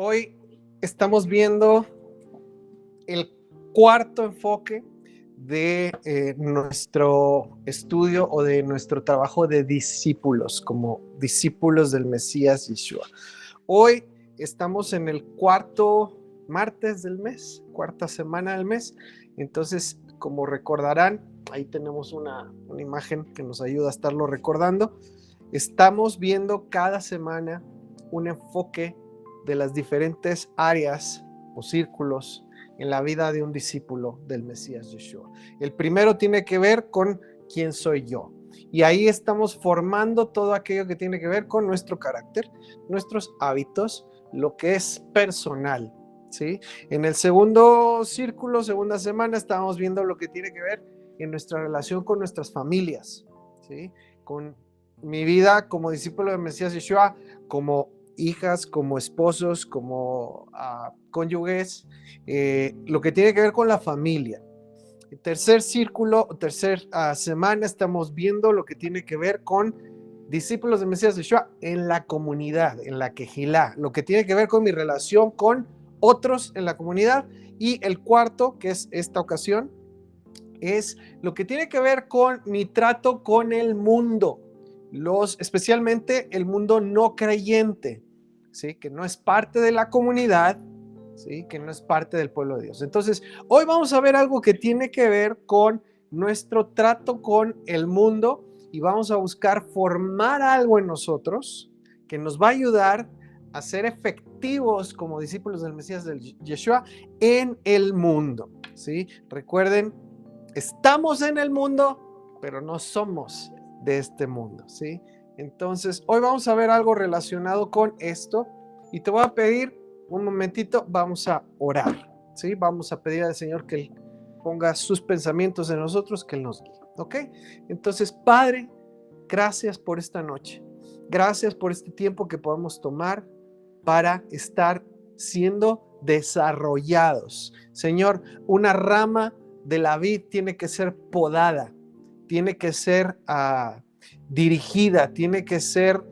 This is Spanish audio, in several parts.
Hoy estamos viendo el cuarto enfoque de nuestro estudio o de nuestro trabajo de discípulos, como discípulos del Mesías Yeshua. Hoy estamos en el cuarto martes del mes, cuarta semana del mes. Entonces, como recordarán, ahí tenemos una imagen que nos ayuda a estarlo recordando. Estamos viendo cada semana un enfoque de las diferentes áreas o círculos en la vida de un discípulo del Mesías Yeshua. El primero tiene que ver con quién soy yo. Y ahí estamos formando todo aquello que tiene que ver con nuestro carácter, nuestros hábitos, lo que es personal, ¿sí? En el segundo círculo, segunda semana, estamos viendo lo que tiene que ver en nuestra relación con nuestras familias, ¿sí? Con mi vida como discípulo del Mesías Yeshua, como hijas, como esposos, como cónyuges, lo que tiene que ver con la familia. El tercer círculo, semana, estamos viendo lo que tiene que ver con discípulos del Mesías Yeshua en la comunidad, en la Quejilá, lo que tiene que ver con mi relación con otros en la comunidad. Y el cuarto, que es esta ocasión, es lo que tiene que ver con mi trato con el mundo, especialmente el mundo no creyente, ¿sí? Que no es parte de la comunidad, ¿sí? Que no es parte del pueblo de Dios. Entonces, hoy vamos a ver algo que tiene que ver con nuestro trato con el mundo y vamos a buscar formar algo en nosotros que nos va a ayudar a ser efectivos como discípulos del Mesías del Yeshua en el mundo, ¿sí? Recuerden, estamos en el mundo, pero no somos de este mundo, ¿sí? Entonces, hoy vamos a ver algo relacionado con esto y te voy a pedir un momentito, vamos a orar, ¿sí? Vamos a pedir al Señor que Él ponga sus pensamientos en nosotros, que Él nos guíe, ¿ok? Entonces, Padre, gracias por esta noche. Gracias por este tiempo que podemos tomar para estar siendo desarrollados. Señor, una rama de la vid tiene que ser podada, tiene que ser dirigida, tiene que ser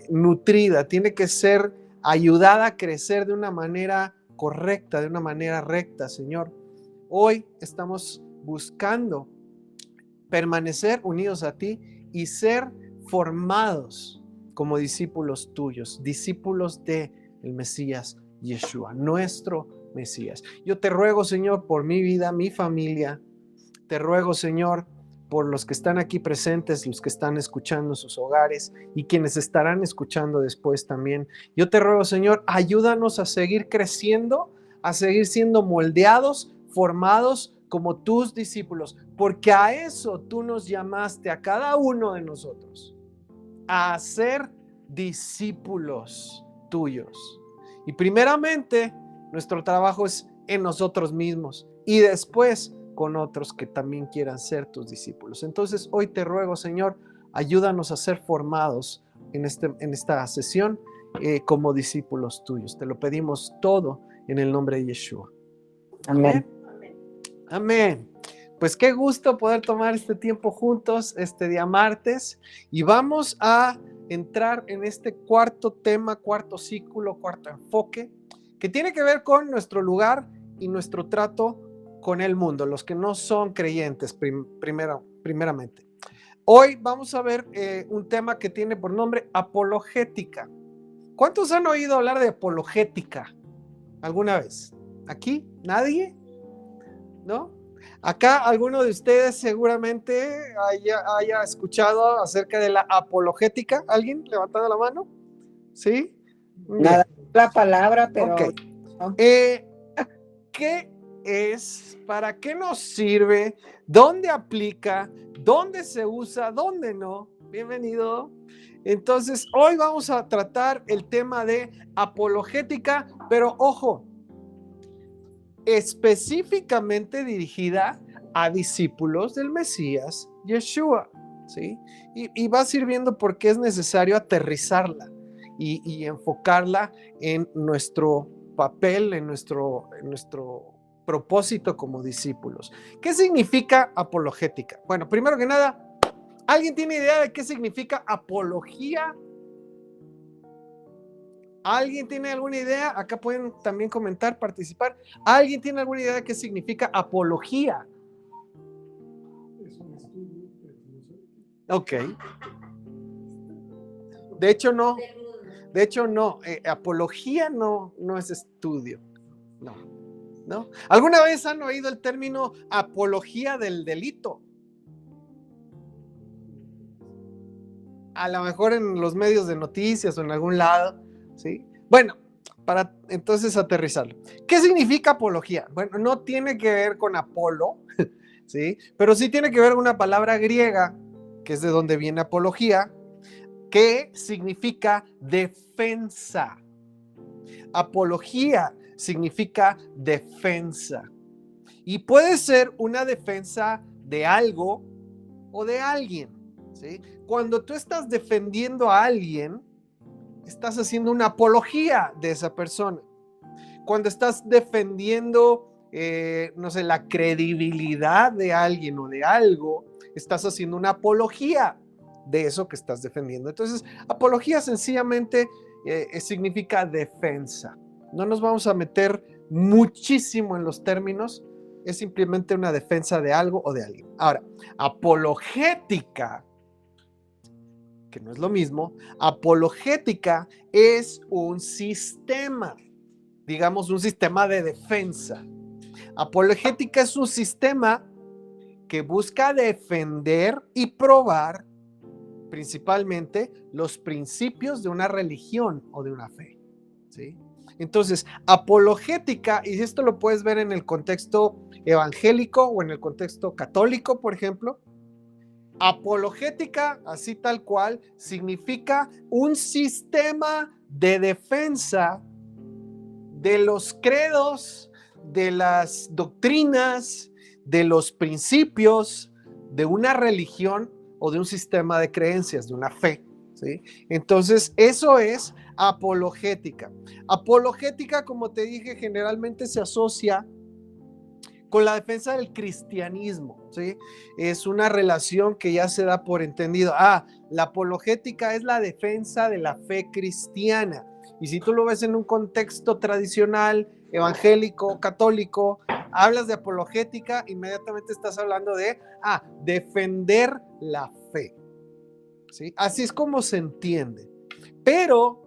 nutrida, tiene que ser ayudada a crecer de una manera correcta, de una manera recta, Señor. Hoy estamos buscando permanecer unidos a ti y ser formados como discípulos tuyos, discípulos del Mesías Yeshua, nuestro Mesías. Yo te ruego, Señor, por mi vida, mi familia. Te ruego, Señor, por los que están aquí presentes, los que están escuchando en sus hogares y quienes estarán escuchando después también. Yo te ruego, Señor, ayúdanos a seguir creciendo, a seguir siendo moldeados, formados como tus discípulos, porque a eso tú nos llamaste a cada uno de nosotros, a ser discípulos tuyos. Y primeramente, nuestro trabajo es en nosotros mismos y después con otros que también quieran ser tus discípulos. Entonces, hoy te ruego, Señor, ayúdanos a ser formados en esta sesión como discípulos tuyos. Te lo pedimos todo en el nombre de Yeshua. Amén. Amén. Pues qué gusto poder tomar este tiempo juntos este día martes y vamos a entrar en este cuarto tema, cuarto círculo, cuarto enfoque que tiene que ver con nuestro lugar y nuestro trato con el mundo, los que no son creyentes primeramente. Hoy vamos a ver un tema que tiene por nombre apologética. ¿Cuántos han oído hablar de apologética alguna vez? ¿Aquí? ¿Nadie? ¿No? Acá alguno de ustedes seguramente haya escuchado acerca de la apologética. ¿Alguien levantando la mano? ¿Sí? Nada, la palabra, pero... Ok. No. ¿Qué es? ¿Para qué nos sirve? ¿Dónde aplica? ¿Dónde se usa? ¿Dónde no? Bienvenido. Entonces, hoy vamos a tratar el tema de apologética, pero ojo, específicamente dirigida a discípulos del Mesías Yeshua, ¿sí? Y va sirviendo porque es necesario aterrizarla y enfocarla en nuestro papel, en nuestro propósito como discípulos. ¿Qué significa apologética? Bueno, primero que nada, ¿alguien tiene idea de qué significa apología? ¿Alguien tiene alguna idea? Acá pueden también comentar, participar. ¿Alguien tiene alguna idea de qué significa apología? Es un estudio de filosofía. Ok. De hecho, no. De hecho, no. Apología no es estudio. No. ¿No? ¿Alguna vez han oído el término apología del delito? A lo mejor en los medios de noticias o en algún lado, ¿sí? Bueno, para entonces aterrizarlo. ¿Qué significa apología? Bueno, no tiene que ver con Apolo, ¿sí? Pero sí tiene que ver con una palabra griega, que es de donde viene apología, que significa defensa. Apología significa defensa. Y puede ser una defensa de algo o de alguien, ¿sí? Cuando tú estás defendiendo a alguien, estás haciendo una apología de esa persona. Cuando estás defendiendo, no sé, la credibilidad de alguien o de algo, estás haciendo una apología de eso que estás defendiendo. Entonces, apología sencillamente significa defensa. No nos vamos a meter muchísimo en los términos, es simplemente una defensa de algo o de alguien. Ahora, apologética, que no es lo mismo, apologética es un sistema, digamos un sistema de defensa. Apologética es un sistema que busca defender y probar principalmente los principios de una religión o de una fe, ¿sí? Entonces, apologética, y esto lo puedes ver en el contexto evangélico o en el contexto católico, por ejemplo. Apologética, así tal cual, significa un sistema de defensa de los credos, de las doctrinas, de los principios de una religión o de un sistema de creencias, de una fe, ¿sí? Entonces, eso es apologética. Apologética, como te dije, generalmente se asocia con la defensa del cristianismo, ¿sí? Es una relación que ya se da por entendido. La apologética es la defensa de la fe cristiana. Y si tú lo ves en un contexto tradicional, evangélico, católico, hablas de apologética, inmediatamente estás hablando de defender la fe, ¿sí? Así es como se entiende. Pero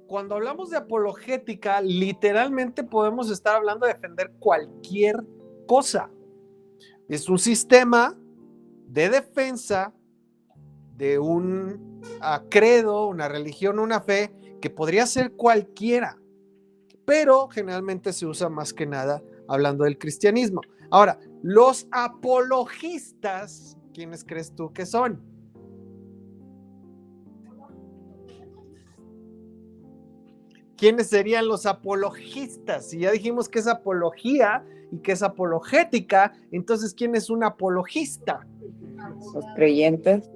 cuando hablamos de apologética, literalmente podemos estar hablando de defender cualquier cosa. Es un sistema de defensa de un credo, una religión, una fe, que podría ser cualquiera, pero generalmente se usa más que nada hablando del cristianismo. Ahora, los apologistas, ¿quiénes crees tú que son? ¿Quiénes serían los apologistas? Si ya dijimos que es apología y que es apologética, entonces ¿quién es un apologista? Los creyentes.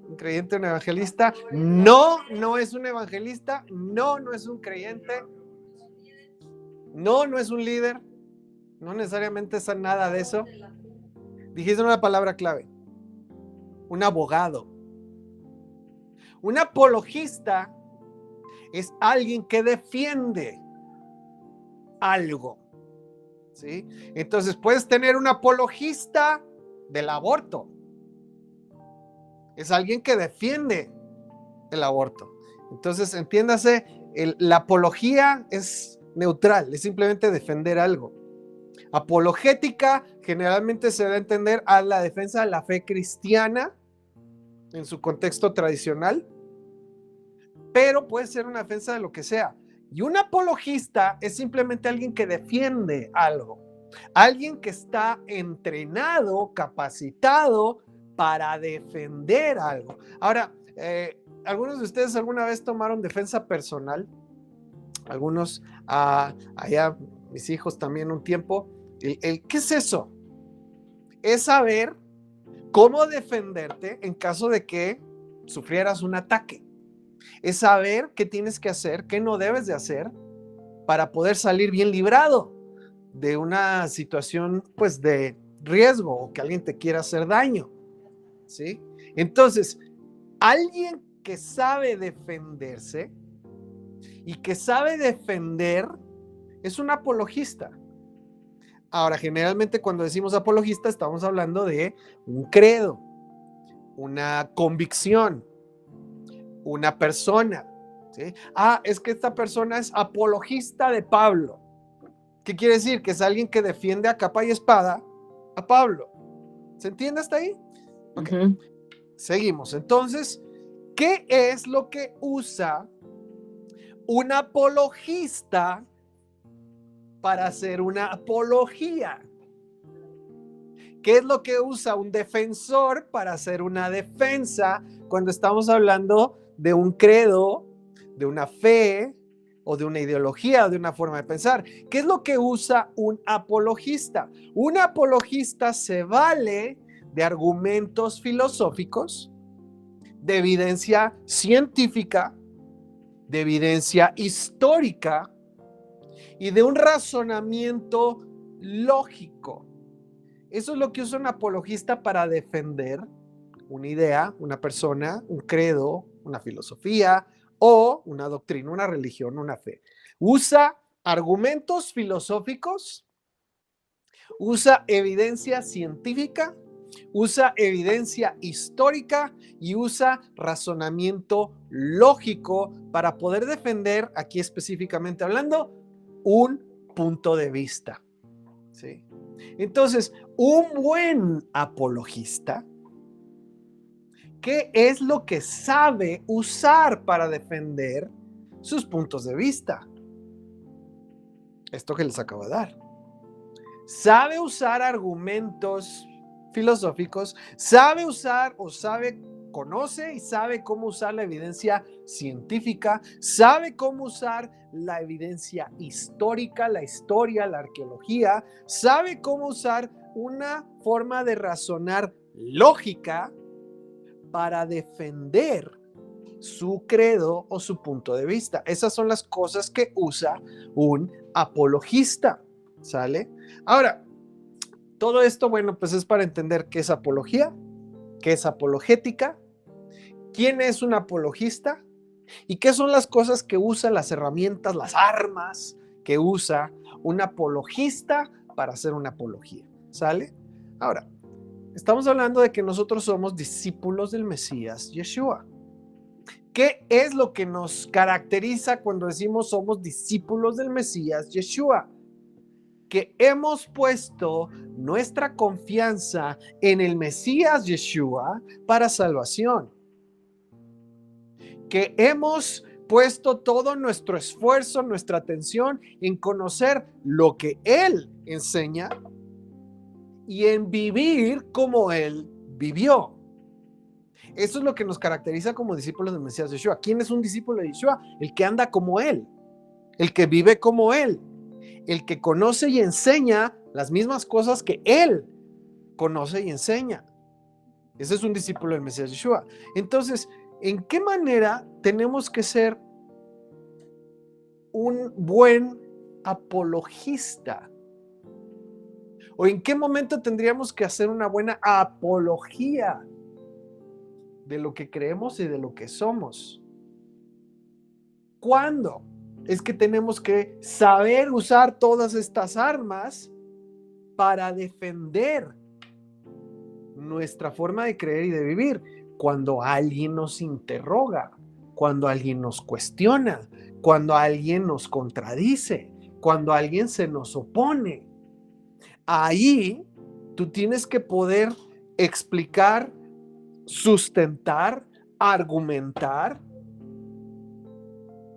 ¿Un creyente, un evangelista? No, no es un evangelista. No, no es un creyente. No, no es un líder. No necesariamente es nada de eso. Dijiste una palabra clave. Un abogado. Un apologista es alguien que defiende algo, ¿sí? Entonces puedes tener un apologista del aborto. Es alguien que defiende el aborto. Entonces, entiéndase, la apología es neutral, es simplemente defender algo. Apologética generalmente se da a entender a la defensa de la fe cristiana en su contexto tradicional, pero puede ser una defensa de lo que sea. Y un apologista es simplemente alguien que defiende algo, alguien que está entrenado, capacitado para defender algo. Ahora, ¿algunos de ustedes alguna vez tomaron defensa personal? Algunos, allá mis hijos también un tiempo. ¿Qué es eso? Es saber cómo defenderte en caso de que sufrieras un ataque. Es saber qué tienes que hacer, qué no debes de hacer para poder salir bien librado de una situación pues de riesgo o que alguien te quiera hacer daño, ¿sí? Entonces, alguien que sabe defenderse y que sabe defender es un apologista. Ahora, generalmente cuando decimos apologista estamos hablando de un credo, una convicción, una persona, ¿sí? Es que esta persona es apologista de Pablo. ¿Qué quiere decir? Que es alguien que defiende a capa y espada a Pablo. ¿Se entiende hasta ahí? Okay. Seguimos. Entonces, ¿qué es lo que usa un apologista para hacer una apología? ¿Qué es lo que usa un defensor para hacer una defensa cuando estamos hablando de un credo, de una fe o de una ideología o de una forma de pensar? ¿Qué es lo que usa un apologista? Un apologista se vale de argumentos filosóficos, de evidencia científica, de evidencia histórica y de un razonamiento lógico. Eso es lo que usa un apologista para defender una idea, una persona, un credo, una filosofía o una doctrina, una religión, una fe. Usa argumentos filosóficos, usa evidencia científica, usa evidencia histórica y usa razonamiento lógico para poder defender, aquí específicamente hablando, un punto de vista. ¿Sí? Entonces, un buen apologista, ¿qué es lo que sabe usar para defender sus puntos de vista? Esto que les acabo de dar. Sabe usar argumentos filosóficos, sabe usar o conoce y sabe cómo usar la evidencia científica, sabe cómo usar la evidencia histórica, la historia, la arqueología, sabe cómo usar una forma de razonar lógica para defender su credo o su punto de vista. Esas son las cosas que usa un apologista, ¿sale? Ahora, todo esto, bueno, pues es para entender qué es apología, qué es apologética, quién es un apologista y qué son las cosas que usa, las herramientas, las armas que usa un apologista para hacer una apología, ¿sale? Ahora, estamos hablando de que nosotros somos discípulos del Mesías Yeshua. ¿Qué es lo que nos caracteriza cuando decimos somos discípulos del Mesías Yeshua? Que hemos puesto nuestra confianza en el Mesías Yeshua para salvación. Que hemos puesto todo nuestro esfuerzo, nuestra atención en conocer lo que Él enseña y en vivir como Él vivió. Eso es lo que nos caracteriza como discípulos del Mesías Yeshua. ¿Quién es un discípulo de Yeshua? El que anda como Él, el que vive como Él, el que conoce y enseña las mismas cosas que Él conoce y enseña. Ese es un discípulo del Mesías Yeshua. Entonces, ¿en qué manera tenemos que ser un buen apologista? ¿O en qué momento tendríamos que hacer una buena apología de lo que creemos y de lo que somos? ¿Cuándo? Es que tenemos que saber usar todas estas armas para defender nuestra forma de creer y de vivir. Cuando alguien nos interroga, cuando alguien nos cuestiona, cuando alguien nos contradice, cuando alguien se nos opone. Ahí tú tienes que poder explicar, sustentar, argumentar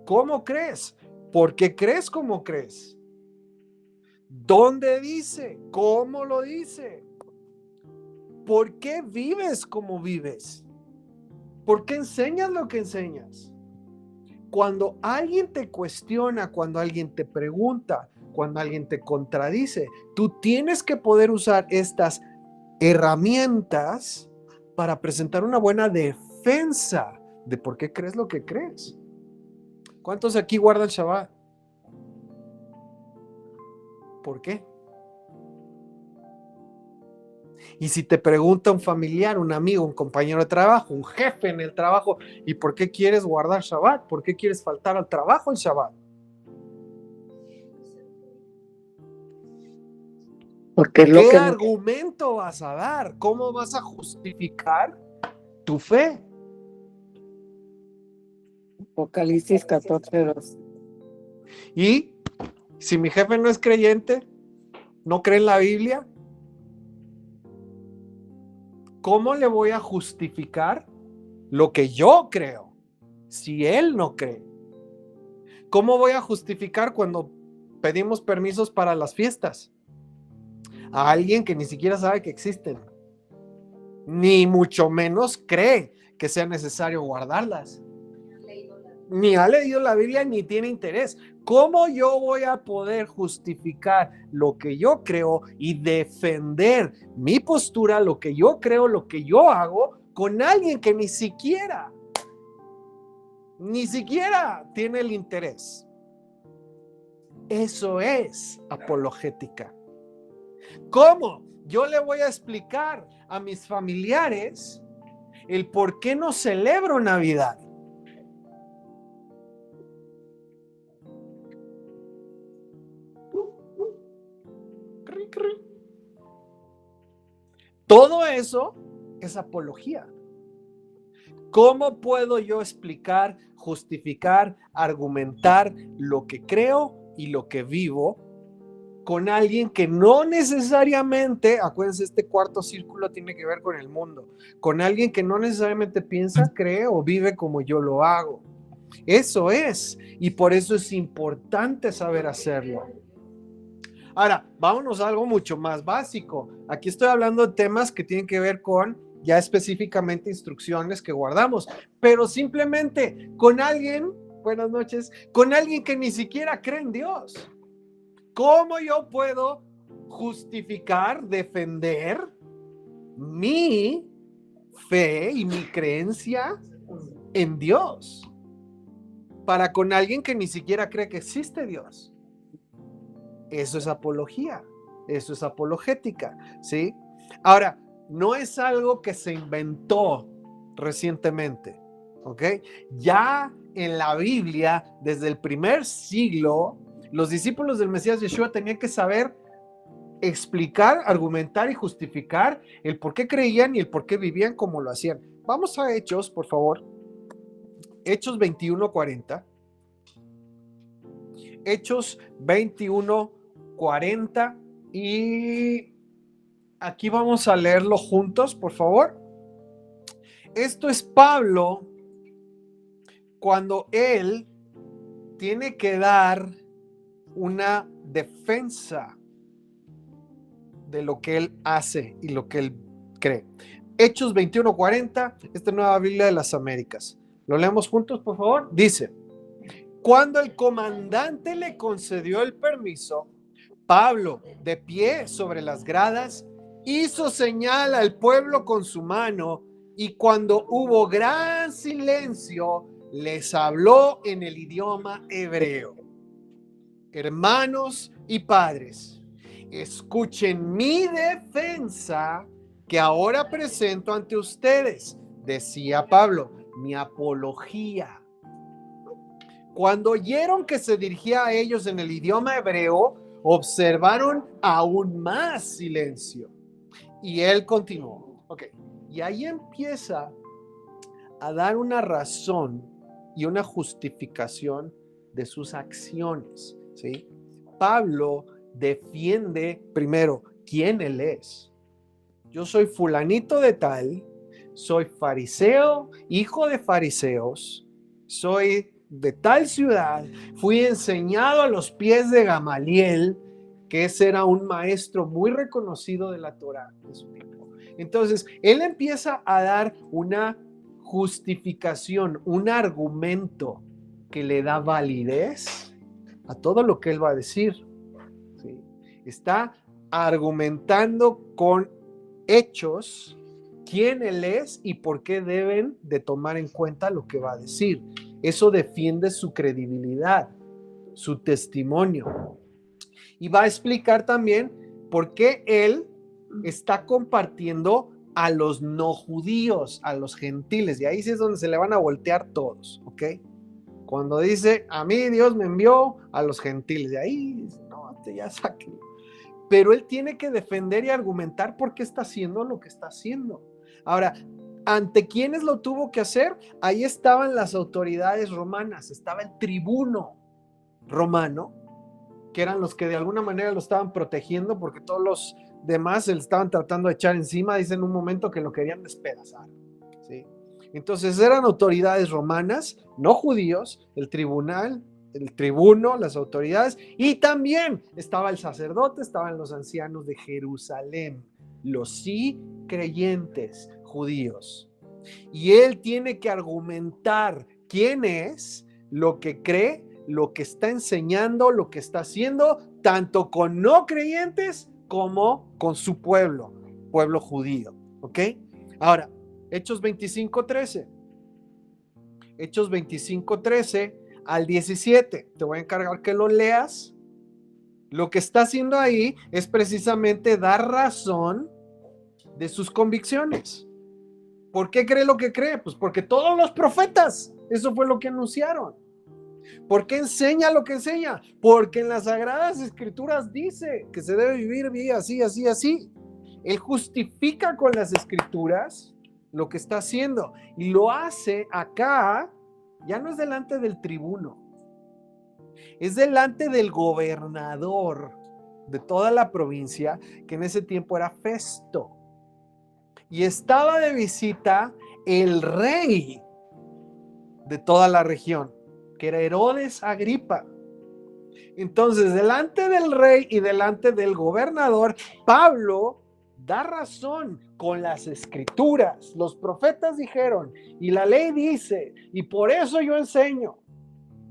cómo crees, por qué crees como crees, dónde dice, cómo lo dice, por qué vives como vives, por qué enseñas lo que enseñas. Cuando alguien te cuestiona, cuando alguien te pregunta, cuando alguien te contradice, tú tienes que poder usar estas herramientas para presentar una buena defensa de por qué crees lo que crees. ¿Cuántos aquí guardan Shabbat? ¿Por qué? Y si te pregunta un familiar, un amigo, un compañero de trabajo, un jefe en el trabajo, ¿y por qué quieres guardar Shabbat? ¿Por qué quieres faltar al trabajo en Shabbat? Porque es lo ¿Qué que argumento vas a dar? ¿Cómo vas a justificar tu fe? Apocalipsis 14:2. Y si mi jefe no es creyente, no cree en la Biblia, ¿cómo le voy a justificar lo que yo creo si él no cree? ¿Cómo voy a justificar cuando pedimos permisos para las fiestas a alguien que ni siquiera sabe que existen, ni mucho menos cree que sea necesario guardarlas? Ni ha leído la Biblia ni tiene interés. ¿Cómo yo voy a poder justificar lo que yo creo y defender mi postura, lo que yo creo, lo que yo hago, con alguien que ni siquiera tiene el interés? Eso es apologética. ¿Cómo yo le voy a explicar a mis familiares el por qué no celebro Navidad? Todo eso es apología. ¿Cómo puedo yo explicar, justificar, argumentar lo que creo y lo que vivo con alguien que no necesariamente, acuérdense, este cuarto círculo tiene que ver con el mundo, con alguien que no necesariamente piensa, cree o vive como yo lo hago? Eso es, y por eso es importante saber hacerlo. Ahora, vámonos a algo mucho más básico. Aquí estoy hablando de temas que tienen que ver con ya específicamente instrucciones que guardamos, pero simplemente con alguien, buenas noches, con alguien que ni siquiera cree en Dios. ¿Cómo yo puedo justificar, defender mi fe y mi creencia en Dios para con alguien que ni siquiera cree que existe Dios? Eso es apología, eso es apologética, ¿sí? Ahora, no es algo que se inventó recientemente, ¿ok? Ya en la Biblia, desde el primer siglo, los discípulos del Mesías Yeshua tenían que saber explicar, argumentar y justificar el por qué creían y el por qué vivían como lo hacían. Vamos a Hechos, por favor. Hechos 21:40. Hechos 21:40, y aquí vamos a leerlo juntos, por favor. Esto es Pablo cuando él tiene que dar una defensa de lo que él hace y lo que él cree. Hechos 21:40, esta Nueva Biblia de las Américas. Lo leemos juntos, por favor. Dice: cuando el comandante le concedió el permiso, Pablo, de pie sobre las gradas, hizo señal al pueblo con su mano, y cuando hubo gran silencio, les habló en el idioma hebreo. Hermanos y padres, escuchen mi defensa que ahora presento ante ustedes, decía Pablo, mi apología. Cuando oyeron que se dirigía a ellos en el idioma hebreo, observaron aún más silencio. Y él continuó. Ok, y ahí empieza a dar una razón y una justificación de sus acciones, ¿sí? Pablo defiende primero quién él es. Yo soy fulanito de tal, soy fariseo, hijo de fariseos, soy de tal ciudad, fui enseñado a los pies de Gamaliel, que ese era un maestro muy reconocido de la Torá de su tiempo. Entonces, él empieza a dar una justificación, un argumento que le da validez a todo lo que él va a decir, ¿sí? Está argumentando con hechos quién él es y por qué deben de tomar en cuenta lo que va a decir. Eso defiende su credibilidad, su testimonio. Y va a explicar también por qué él está compartiendo a los no judíos, a los gentiles, y ahí sí es donde se le van a voltear todos, ¿ok? Cuando dice, a mí Dios me envió a los gentiles, de ahí, no, ya sáquenlo. Pero él tiene que defender y argumentar por qué está haciendo lo que está haciendo. Ahora, ¿ante quiénes lo tuvo que hacer? Ahí estaban las autoridades romanas, estaba el tribuno romano, que eran los que de alguna manera lo estaban protegiendo, porque todos los demás se le estaban tratando de echar encima, dicen en un momento que lo querían despedazar, ¿sí? Entonces eran autoridades romanas, no judíos, el tribunal, el tribuno, las autoridades, y también estaba el sacerdote, estaban los ancianos de Jerusalén, los sí creyentes judíos. Y él tiene que argumentar quién es, lo que cree, lo que está enseñando, lo que está haciendo, tanto con no creyentes como con su pueblo judío, ¿ok? Ahora, Hechos 25:13. Hechos 25:13 al 17. Te voy a encargar que lo leas. Lo que está haciendo ahí es precisamente dar razón de sus convicciones. ¿Por qué cree lo que cree? Pues porque todos los profetas, eso fue lo que anunciaron. ¿Por qué enseña lo que enseña? Porque en las Sagradas Escrituras dice que se debe vivir bien así, así, así. Él justifica con las Escrituras lo que está haciendo y lo hace acá, ya no es delante del tribuno, es delante del gobernador de toda la provincia, que en ese tiempo era Festo, y estaba de visita el rey de toda la región, que era Herodes Agripa. Entonces, delante del rey y delante del gobernador, Pablo da razón con las escrituras. Los profetas dijeron, y la ley dice, y por eso yo enseño,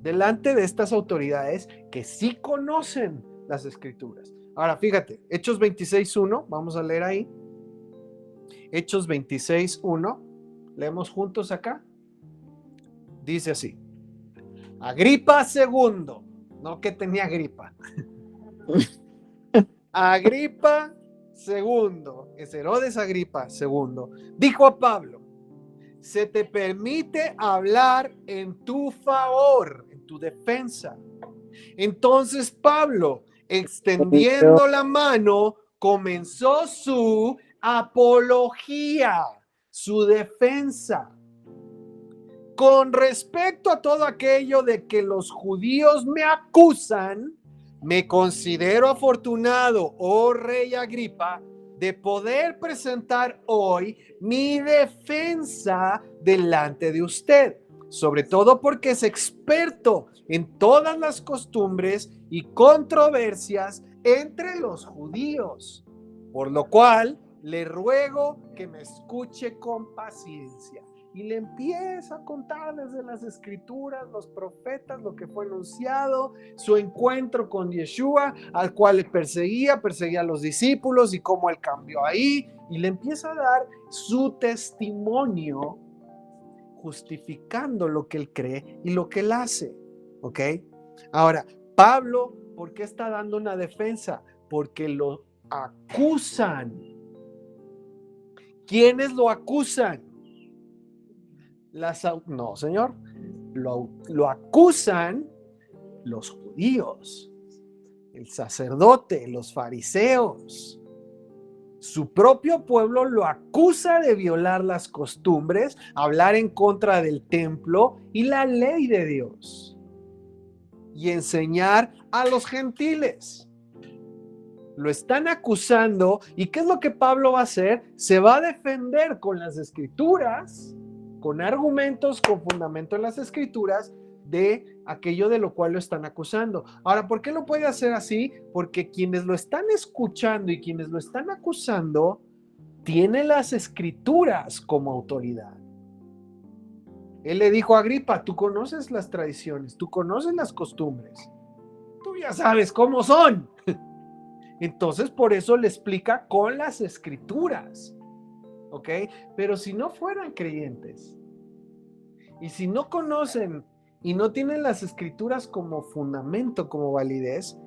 delante de estas autoridades que sí conocen las escrituras. Ahora, fíjate, Hechos 26:1, vamos a leer ahí. Hechos 26:1, leemos juntos acá. Dice así: Agripa segundo, no que tenía gripa. Agripa segundo, es Herodes Agripa segundo, dijo a Pablo: se te permite hablar en tu favor, en tu defensa. Entonces Pablo, extendiendo la mano, comenzó su apología, su defensa. Con respecto a todo aquello de que los judíos me acusan, me considero afortunado, oh rey Agripa, de poder presentar hoy mi defensa delante de usted, sobre todo porque es experto en todas las costumbres y controversias entre los judíos, por lo cual le ruego que me escuche con paciencia. Y le empieza a contar desde las escrituras, los profetas, lo que fue anunciado, su encuentro con Yeshua, al cual perseguía a los discípulos y cómo él cambió ahí, y le empieza a dar su testimonio justificando lo que él cree y lo que él hace, ¿ok? Ahora, Pablo, ¿por qué está dando una defensa? Porque lo acusan. ¿Quiénes lo acusan? No, señor, lo acusan los judíos, el sacerdote, los fariseos. Su propio pueblo lo acusa de violar las costumbres, hablar en contra del templo y la ley de Dios, y enseñar a los gentiles. Lo están acusando, ¿y qué es lo que Pablo va a hacer? Se va a defender con las escrituras, con argumentos, con fundamento en las escrituras, de aquello de lo cual lo están acusando. Ahora, ¿por qué lo puede hacer así? Porque quienes lo están escuchando y quienes lo están acusando tienen las escrituras como autoridad. Él le dijo a Agripa: tú conoces las tradiciones, tú conoces las costumbres, tú ya sabes cómo son. Entonces, por eso le explica con las escrituras. ¿Ok? Pero si no fueran creyentes y si no conocen y no tienen las escrituras como fundamento, como validez,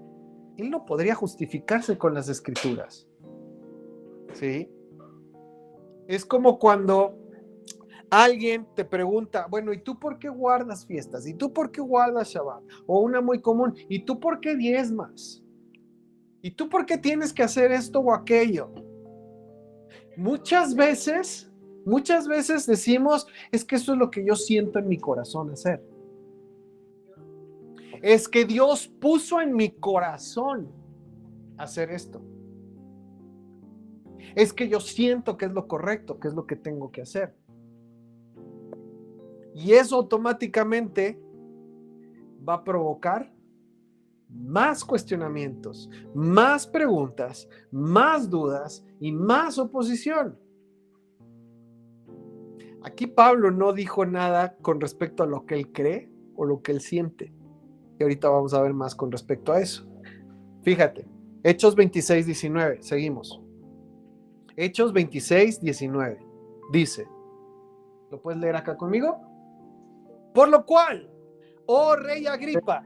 él no podría justificarse con las escrituras. ¿sí? Es como cuando alguien te pregunta, bueno, ¿y tú por qué guardas fiestas? ¿Y tú por qué guardas Shabbat? O una muy común, ¿y tú por qué diezmas? ¿Y tú por qué tienes que hacer esto o aquello? Muchas veces decimos, es que eso es lo que yo siento en mi corazón hacer. Es que Dios puso en mi corazón hacer esto. Es que yo siento que es lo correcto, que es lo que tengo que hacer. Y eso automáticamente va a provocar más cuestionamientos, más preguntas, más dudas y más oposición. Aquí Pablo no dijo nada con respecto a lo que él cree o lo que él siente. Y ahorita vamos a ver más con respecto a eso. Fíjate, Hechos 26, 19, seguimos. Hechos 26, 19, dice, ¿lo puedes leer acá conmigo? Por lo cual, oh rey Agripa,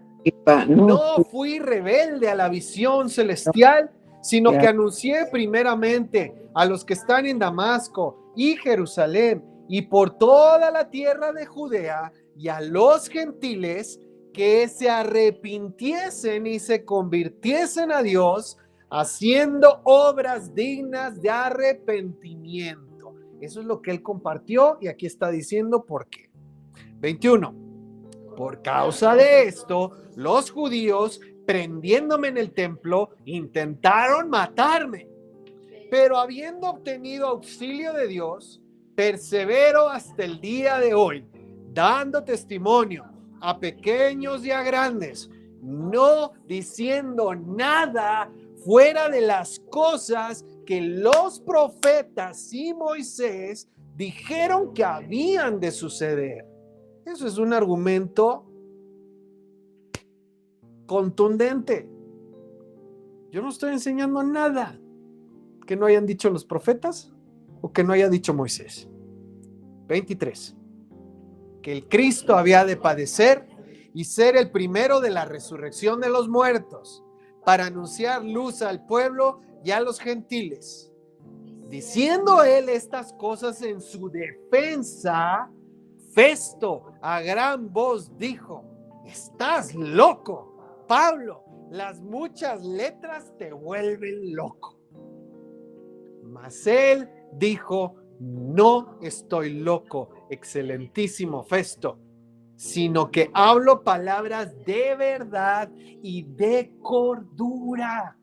no fui rebelde a la visión celestial, sino que anuncié primeramente a los que están en Damasco y Jerusalén y por toda la tierra de Judea y a los gentiles que se arrepintiesen y se convirtiesen a Dios, haciendo obras dignas de arrepentimiento. Eso es lo que él compartió y aquí está diciendo por qué. 21. Por causa de esto, los judíos, prendiéndome en el templo, intentaron matarme. Pero habiendo obtenido auxilio de Dios, persevero hasta el día de hoy, dando testimonio a pequeños y a grandes, no diciendo nada fuera de las cosas que los profetas y Moisés dijeron que habían de suceder. Eso es un argumento contundente. Yo no estoy enseñando nada que no hayan dicho los profetas o que no haya dicho Moisés. 23. Que el Cristo había de padecer y ser el primero de la resurrección de los muertos, para anunciar luz al pueblo y a los gentiles. Diciendo él estas cosas en su defensa, Festo a gran voz dijo, estás loco, Pablo, las muchas letras te vuelven loco. Mas él dijo, no estoy loco, excelentísimo Festo, sino que hablo palabras de verdad y de cordura.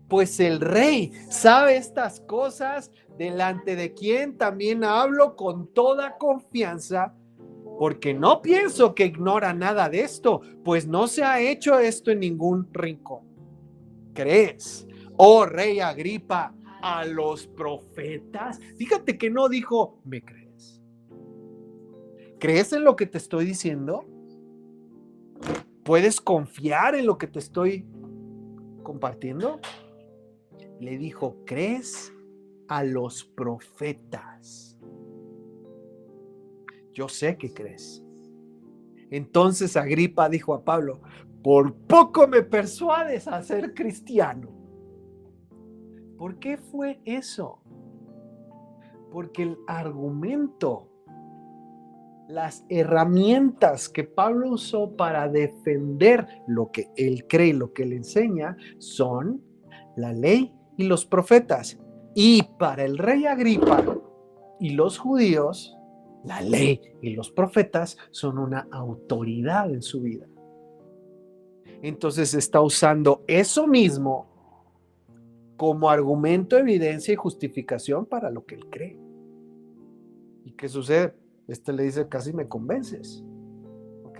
Pues el rey sabe estas cosas, delante de quien también hablo con toda confianza, porque no pienso que ignora nada de esto, pues no se ha hecho esto en ningún rincón. ¿Crees, oh rey Agripa, a los profetas? Fíjate que no dijo, ¿me crees? ¿Crees en lo que te estoy diciendo? ¿Puedes confiar en lo que te estoy compartiendo? Le dijo, ¿crees a los profetas? Yo sé que crees. Entonces Agripa dijo a Pablo, por poco me persuades a ser cristiano. ¿Por qué fue eso? Porque el argumento, las herramientas que Pablo usó para defender lo que él cree, lo que él enseña, son la ley y los profetas. Y para el rey Agripa y los judíos, la ley y los profetas son una autoridad en su vida. Entonces está usando eso mismo como argumento, evidencia y justificación para lo que él cree. ¿Y qué sucede? Le dice, casi me convences. ¿Ok?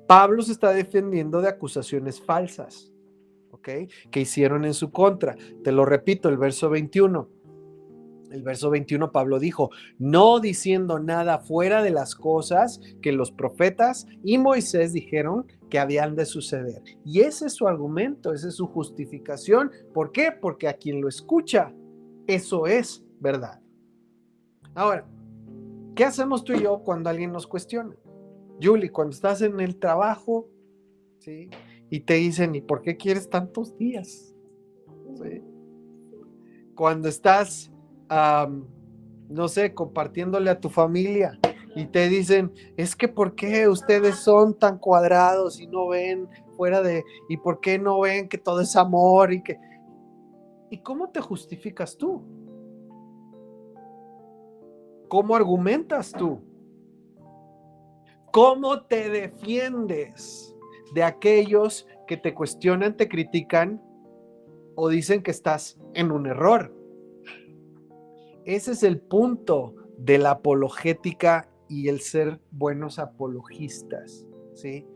Pablo se está defendiendo de acusaciones falsas, ¿ok? Que hicieron en su contra. Te lo repito, el verso 21. El verso 21, Pablo dijo, no diciendo nada fuera de las cosas que los profetas y Moisés dijeron que habían de suceder. Y ese es su argumento, esa es su justificación. ¿Por qué? Porque a quien lo escucha, eso es verdad. Ahora, ¿qué hacemos tú y yo cuando alguien nos cuestiona? Julie, cuando estás en el trabajo, ¿sí? Y te dicen, ¿y por qué quieres tantos días? ¿Sí? cuando estás, no sé, compartiéndole a tu familia y te dicen, es que ¿por qué ustedes son tan cuadrados y no ven y por qué no ven que todo es amor ¿y cómo te justificas tú? ¿Cómo argumentas tú? ¿Cómo te defiendes de aquellos que te cuestionan, te critican o dicen que estás en un error? Ese es el punto de la apologética y el ser buenos apologistas, ¿sí?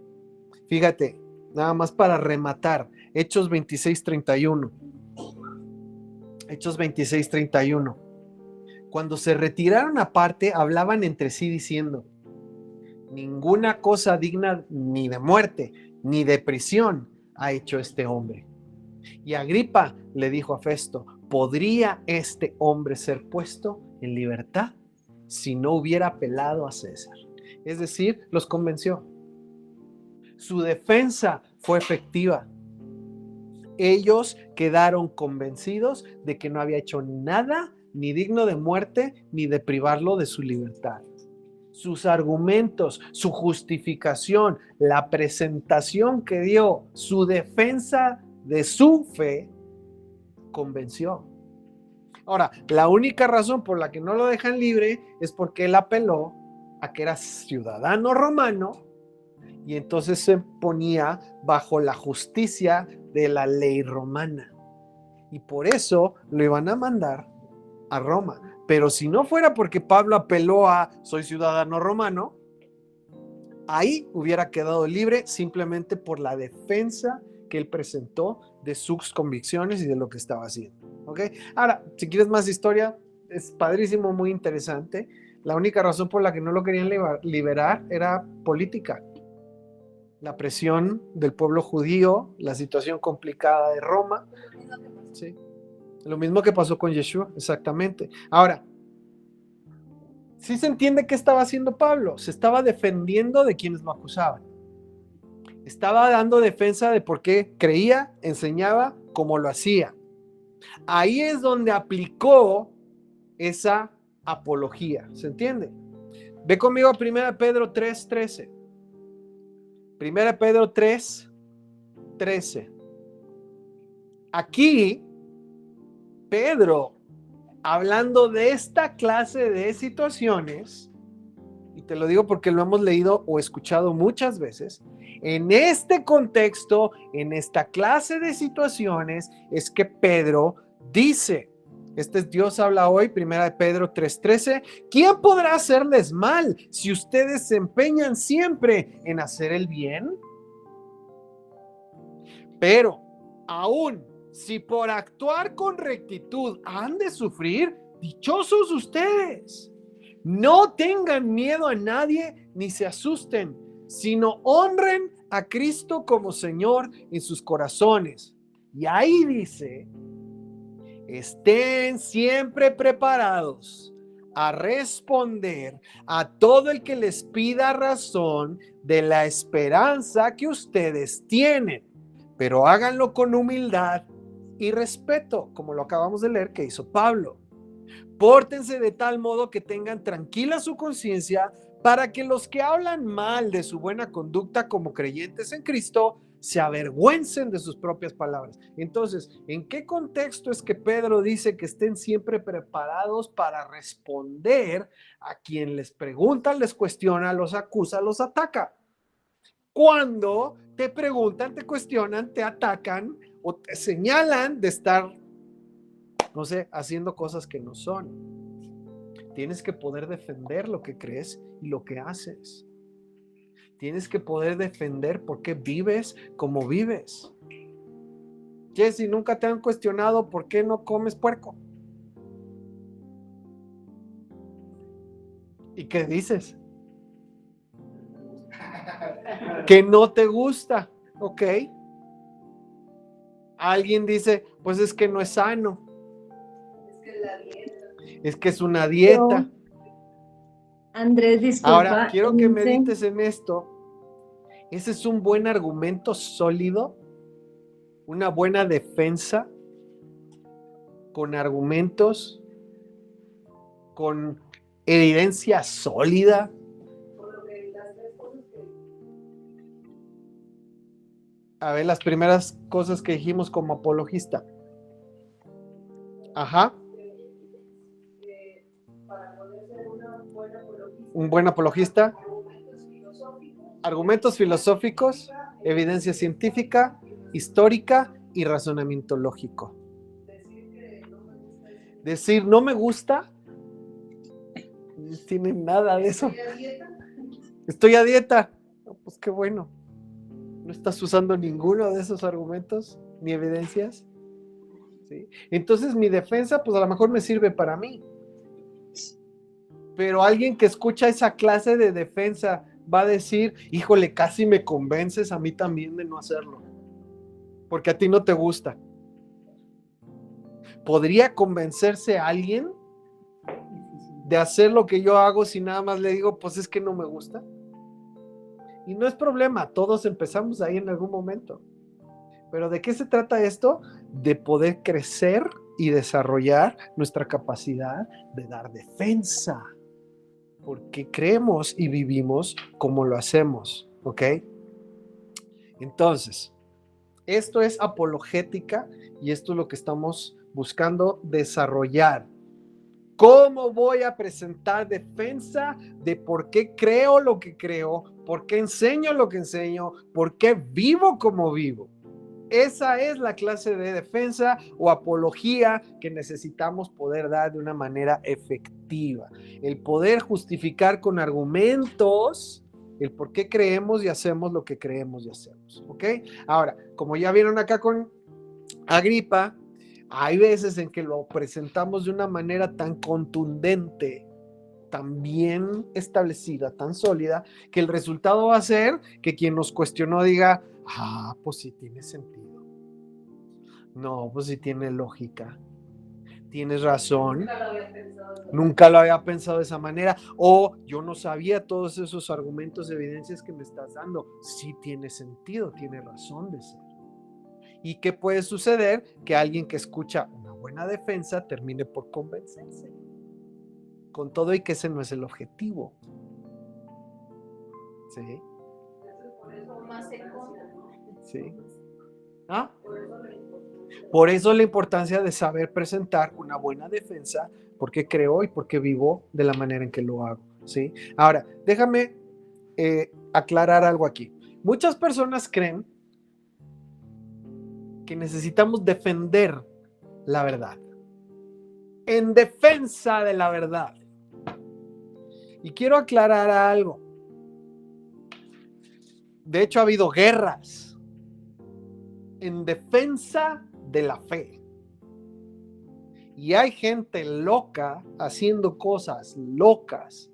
Fíjate, nada más para rematar, Hechos 26:31. Hechos 26:31. Cuando se retiraron aparte, hablaban entre sí diciendo, ninguna cosa digna ni de muerte, ni de prisión ha hecho este hombre. Y Agripa le dijo a Festo, ¿podría este hombre ser puesto en libertad si no hubiera apelado a César? Es decir, los convenció. Su defensa fue efectiva. Ellos quedaron convencidos de que no había hecho nada ni digno de muerte ni de privarlo de su libertad. Sus argumentos, su justificación, la presentación que dio, su defensa de su fe, convenció. Ahora, la única razón por la que no lo dejan libre es porque él apeló a que era ciudadano romano y entonces se ponía bajo la justicia de la ley romana. Y por eso lo iban a mandar a Roma. Pero si no fuera porque Pablo apeló a soy ciudadano romano, ahí hubiera quedado libre simplemente por la defensa que él presentó de sus convicciones y de lo que estaba haciendo. ¿Ok? Ahora, si quieres más historia, es padrísimo, muy interesante. La única razón por la que no lo querían liberar era política. La presión del pueblo judío, la situación complicada de Roma. ¿Sí? Lo mismo que pasó con Yeshua, exactamente. Ahora, ¿sí se entiende qué estaba haciendo Pablo? Se estaba defendiendo de quienes lo acusaban. Estaba dando defensa de por qué creía, enseñaba, como lo hacía. Ahí es donde aplicó esa apología, ¿se entiende? Ve conmigo a 1 Pedro 3:13. 1 Pedro 3:13. Aquí, Pedro, hablando de esta clase de situaciones, y te lo digo porque lo hemos leído o escuchado muchas veces, en este contexto, en esta clase de situaciones, es que Pedro dice, este es Dios habla hoy, 1 Pedro 3:13, ¿quién podrá hacerles mal si ustedes se empeñan siempre en hacer el bien? Pero, aún si por actuar con rectitud han de sufrir, dichosos ustedes. No tengan miedo a nadie ni se asusten, sino honren a Cristo como Señor en sus corazones. Y ahí dice, estén siempre preparados a responder a todo el que les pida razón de la esperanza que ustedes tienen, pero háganlo con humildad y respeto, como lo acabamos de leer que hizo Pablo. Pórtense de tal modo que tengan tranquila su conciencia para que los que hablan mal de su buena conducta como creyentes en Cristo se avergüencen de sus propias palabras. Entonces, ¿en qué contexto es que Pedro dice que estén siempre preparados para responder a quien les pregunta, les cuestiona, los acusa, los ataca? Cuando te preguntan, te cuestionan, te atacan o te señalan de estar, no sé, haciendo cosas que no son. Tienes que poder defender lo que crees y lo que haces. Tienes que poder defender por qué vives como vives. Jesse, ¿nunca te han cuestionado por qué no comes puerco? ¿Y qué dices? Que no te gusta, ¿ok? Alguien dice, pues es que no es sano. Es que es una dieta. Andrés, disculpa. Ahora, quiero que medites en esto. Ese es un buen argumento sólido, una buena defensa con argumentos, con evidencia sólida. A ver, las primeras cosas que dijimos como apologista. Ajá. Un buen apologista. Argumentos filosóficos, evidencia científica, histórica y razonamiento lógico. Decir no me gusta, no tiene nada de eso. Estoy a dieta. No, pues qué bueno. No estás usando ninguno de esos argumentos ni evidencias. ¿Sí? Entonces mi defensa, pues a lo mejor me sirve para mí. Pero alguien que escucha esa clase de defensa va a decir, híjole, casi me convences a mí también de no hacerlo. Porque a ti no te gusta. ¿Podría convencerse a alguien de hacer lo que yo hago si nada más le digo, pues es que no me gusta? Y no es problema, todos empezamos ahí en algún momento. Pero ¿de qué se trata esto? De poder crecer y desarrollar nuestra capacidad de dar defensa. Porque creemos y vivimos como lo hacemos, ¿ok? Entonces, esto es apologética y esto es lo que estamos buscando desarrollar. ¿Cómo voy a presentar defensa de por qué creo lo que creo, por qué enseño lo que enseño, por qué vivo como vivo? Esa es la clase de defensa o apología que necesitamos poder dar de una manera efectiva. El poder justificar con argumentos el por qué creemos y hacemos lo que creemos y hacemos. ¿Ok? Ahora, como ya vieron acá con Agripa, hay veces en que lo presentamos de una manera tan contundente, tan bien establecida, tan sólida, que el resultado va a ser que quien nos cuestionó diga, pues sí tiene sentido. No, pues sí tiene lógica. Tienes razón. Nunca lo había pensado de esa manera. O yo no sabía todos esos argumentos, evidencias que me estás dando. Sí tiene sentido, tiene razón de ser. ¿Y qué puede suceder? Que alguien que escucha una buena defensa termine por convencerse. Con todo y que ese no es el objetivo. ¿Sí? Sí. ¿Ah? Por eso la importancia de saber presentar una buena defensa, porque creo y porque vivo de la manera en que lo hago. ¿Sí? Ahora, déjame aclarar algo aquí. Muchas personas creen que necesitamos defender la verdad. En defensa de la verdad. Y quiero aclarar algo. De hecho, ha habido guerras en defensa de la fe. Y hay gente loca haciendo cosas locas,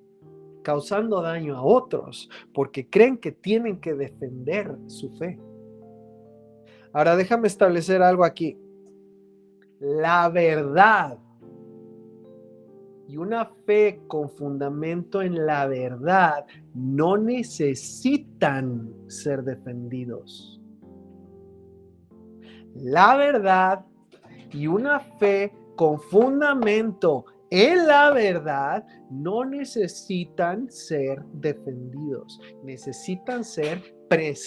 causando daño a otros, porque creen que tienen que defender su fe. Ahora déjame establecer algo aquí. La verdad y una fe con fundamento en la verdad no necesitan ser defendidos. La verdad y una fe con fundamento en la verdad no necesitan ser defendidos, necesitan ser presentados,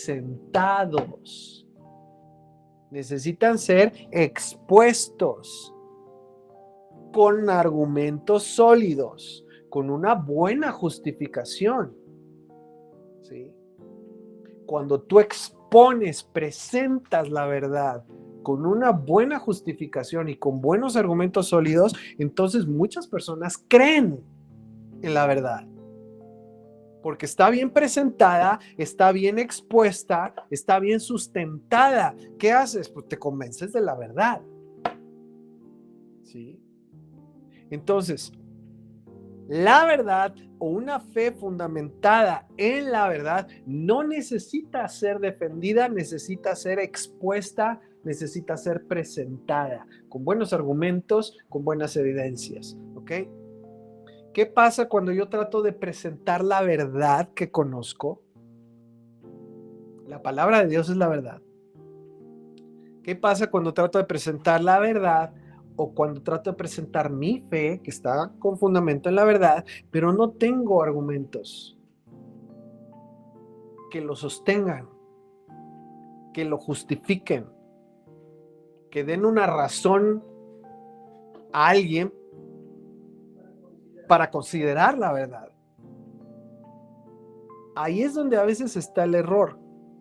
necesitan ser expuestos con argumentos sólidos, con una buena justificación. ¿Sí? Cuando tú expones, presentas la verdad con una buena justificación y con buenos argumentos sólidos, entonces muchas personas creen en la verdad. Porque está bien presentada, está bien expuesta, está bien sustentada. ¿Qué haces? Pues te convences de la verdad. ¿Sí? Entonces, la verdad o una fe fundamentada en la verdad no necesita ser defendida, necesita ser expuesta, necesita ser presentada con buenos argumentos, con buenas evidencias. ¿Ok? ¿Qué pasa cuando yo trato de presentar la verdad que conozco? La palabra de Dios es la verdad. ¿Qué pasa cuando trato de presentar la verdad o cuando trato de presentar mi fe, que está con fundamento en la verdad, pero no tengo argumentos que lo sostengan, que lo justifiquen, que den una razón a alguien para considerar la verdad. Ahí es donde a veces está el error,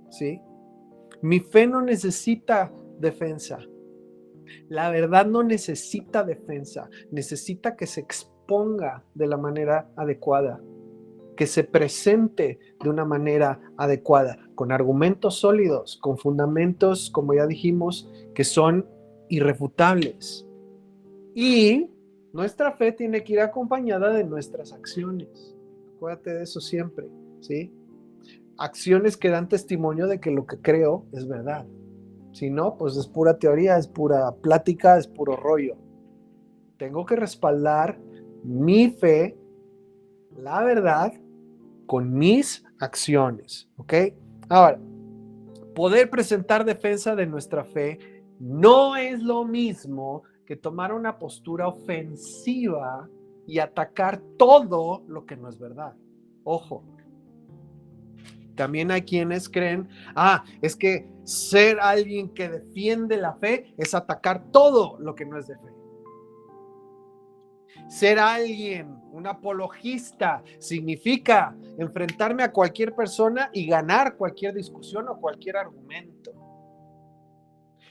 ¿sí? Mi fe no necesita defensa. La verdad no necesita defensa, necesita que se exponga de la manera adecuada, que se presente de una manera adecuada, con argumentos sólidos, con fundamentos, como ya dijimos, que son irrefutables. Y nuestra fe tiene que ir acompañada de nuestras acciones. Acuérdate de eso siempre, ¿sí? Acciones que dan testimonio de que lo que creo es verdad. Si no, pues es pura teoría, es pura plática, es puro rollo. Tengo que respaldar mi fe, la verdad, con mis acciones, ¿ok? Ahora, poder presentar defensa de nuestra fe no es lo mismo que tomar una postura ofensiva y atacar todo lo que no es verdad. Ojo. También hay quienes creen, es que ser alguien que defiende la fe es atacar todo lo que no es de fe. Ser alguien, un apologista, significa enfrentarme a cualquier persona y ganar cualquier discusión o cualquier argumento.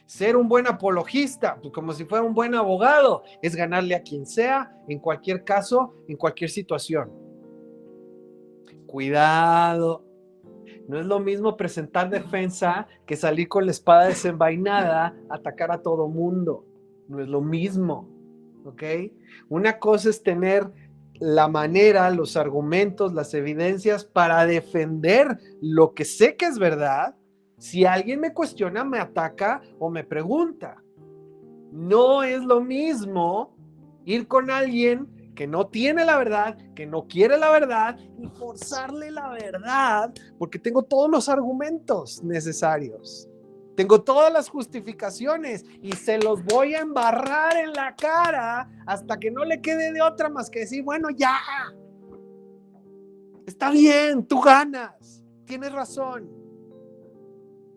Ser un buen apologista, pues como si fuera un buen abogado, es ganarle a quien sea, en cualquier caso, en cualquier situación. Cuidado. No es lo mismo presentar defensa que salir con la espada desenvainada a atacar a todo mundo. No es lo mismo, ¿ok? Una cosa es tener la manera, los argumentos, las evidencias para defender lo que sé que es verdad. Si alguien me cuestiona, me ataca o me pregunta. No es lo mismo ir con alguien que no tiene la verdad, que no quiere la verdad y forzarle la verdad porque tengo todos los argumentos necesarios. Tengo todas las justificaciones y se los voy a embarrar en la cara hasta que no le quede de otra más que decir, bueno, ya. Está bien, tú ganas. Tienes razón.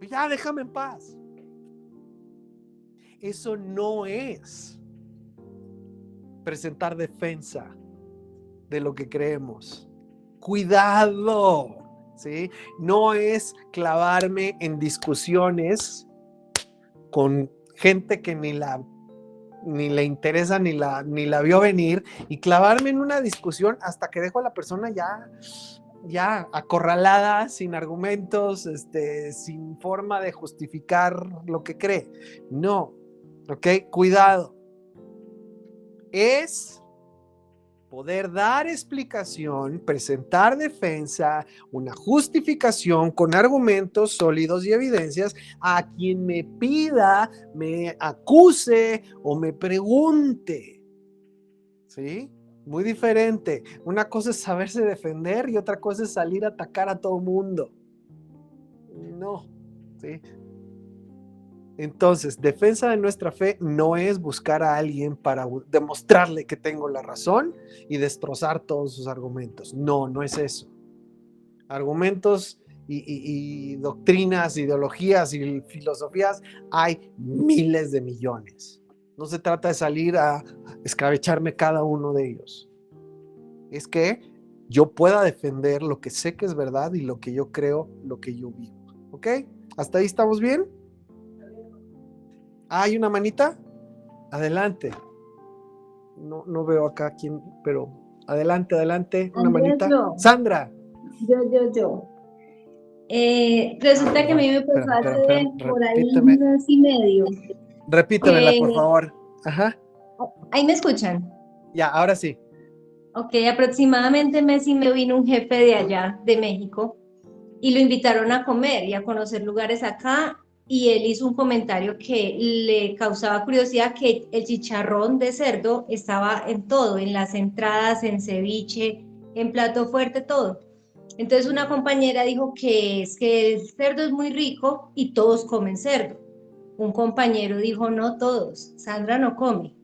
Ya, déjame en paz. Eso no es presentar defensa de lo que creemos. Cuidado, ¿sí? No es clavarme en discusiones con gente que ni le interesa ni la vio venir y clavarme en una discusión hasta que dejo a la persona ya acorralada, sin argumentos, sin forma de justificar lo que cree. No, ¿ok? Cuidado. Es poder dar explicación, presentar defensa, una justificación con argumentos sólidos y evidencias a quien me pida, me acuse o me pregunte. ¿Sí? Muy diferente. Una cosa es saberse defender y otra cosa es salir a atacar a todo mundo. No, ¿sí? Entonces, defensa de nuestra fe no es buscar a alguien para demostrarle que tengo la razón y destrozar todos sus argumentos. No, no es eso. Argumentos y doctrinas, ideologías y filosofías hay miles de millones. No se trata de salir a escabecharme cada uno de ellos. Es que yo pueda defender lo que sé que es verdad y lo que yo creo, lo que yo vivo. ¿Ok? ¿Hasta ahí estamos bien? ¿Hay una manita? Adelante. No veo acá quién, pero adelante, una Andrés, manita. yo. Sandra. Yo. Resulta que a mí me pasó hace por ahí repíteme. un mes y medio. Repítemela, por favor. Ajá. ¿Ahí me escuchan? Ya, ahora sí. Ok, aproximadamente mes y medio vino un jefe de allá, de México, y lo invitaron a comer y a conocer lugares acá, y él hizo un comentario que le causaba curiosidad, que el chicharrón de cerdo estaba en todo, en las entradas, en ceviche, en plato fuerte, todo. Entonces una compañera dijo que es que el cerdo es muy rico y todos comen cerdo. Un compañero dijo, no todos, Sandra no come.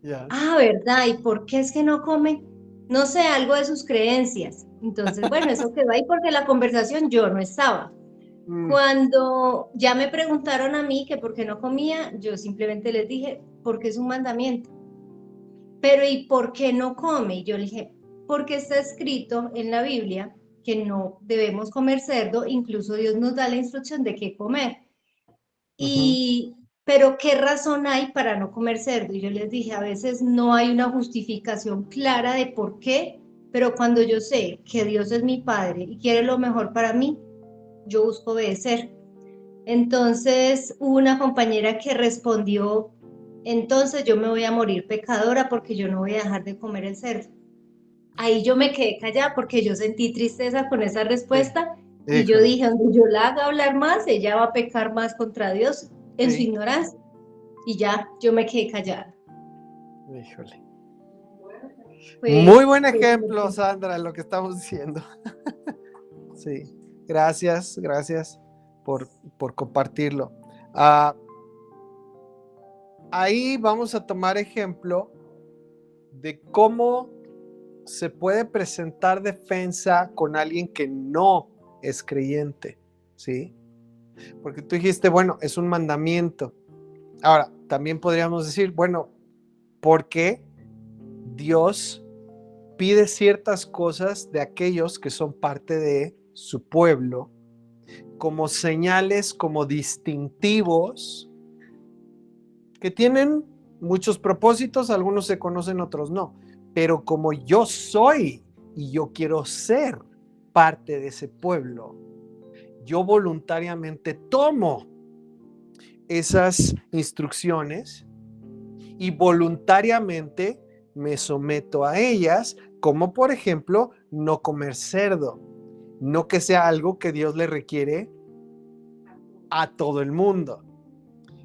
Ya. Ah, ¿verdad? ¿Y por qué es que no come? No sé, algo de sus creencias. Entonces, bueno, eso quedó ahí porque la conversación yo no estaba. Mm, Cuando ya me preguntaron a mí que por qué no comía, yo simplemente les dije, porque es un mandamiento. Pero ¿y por qué no come? Y yo le dije, porque está escrito en la Biblia que no debemos comer cerdo, incluso Dios nos da la instrucción de qué comer. ujú, Pero ¿qué razón hay para no comer cerdo? Y yo les dije, a veces no hay una justificación clara de por qué, pero cuando yo sé que Dios es mi Padre y quiere lo mejor para mí, yo busco obedecer. Entonces hubo una compañera que respondió, entonces yo me voy a morir pecadora porque yo no voy a dejar de comer el cerdo. Ahí yo me quedé callada porque yo sentí tristeza con esa sí, respuesta y yo híjole, dije, donde yo la haga hablar más, ella va a pecar más contra Dios en su sí, ignorancia. Y ya, yo me quedé callada. híjole. Muy Fue, buen fue ejemplo, Sandra, lo que estamos diciendo. Sí, gracias, gracias por, por compartirlo. Ah, ahí vamos a tomar ejemplo de cómo se puede presentar defensa con alguien que no es creyente, ¿sí? Porque tú dijiste, bueno, es un mandamiento. Ahora, también podríamos decir, bueno, ¿por qué Dios pide ciertas cosas de aquellos que son parte de su pueblo como señales, como distintivos, que tienen muchos propósitos, algunos se conocen, otros no, pero como yo soy y yo quiero ser parte de ese pueblo, yo voluntariamente tomo esas instrucciones y voluntariamente me someto a ellas, como por ejemplo no comer cerdo, no que sea algo que Dios le requiere a todo el mundo.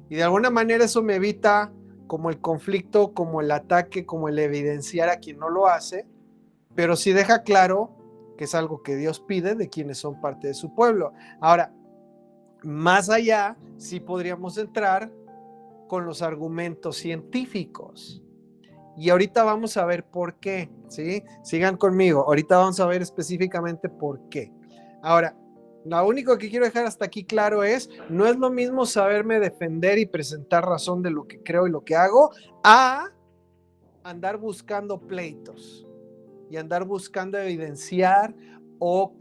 Y de alguna manera eso me evita como el conflicto, como el ataque, como el evidenciar a quien no lo hace, pero sí deja claro que es algo que Dios pide de quienes son parte de su pueblo. Ahora, más allá, sí podríamos entrar con los argumentos científicos. Y ahorita vamos a ver por qué, ¿sí? Sigan conmigo, ahorita vamos a ver específicamente por qué. Ahora, lo único que quiero dejar hasta aquí claro es, no es lo mismo saberme defender y presentar razón de lo que creo y lo que hago, a andar buscando pleitos y andar buscando evidenciar o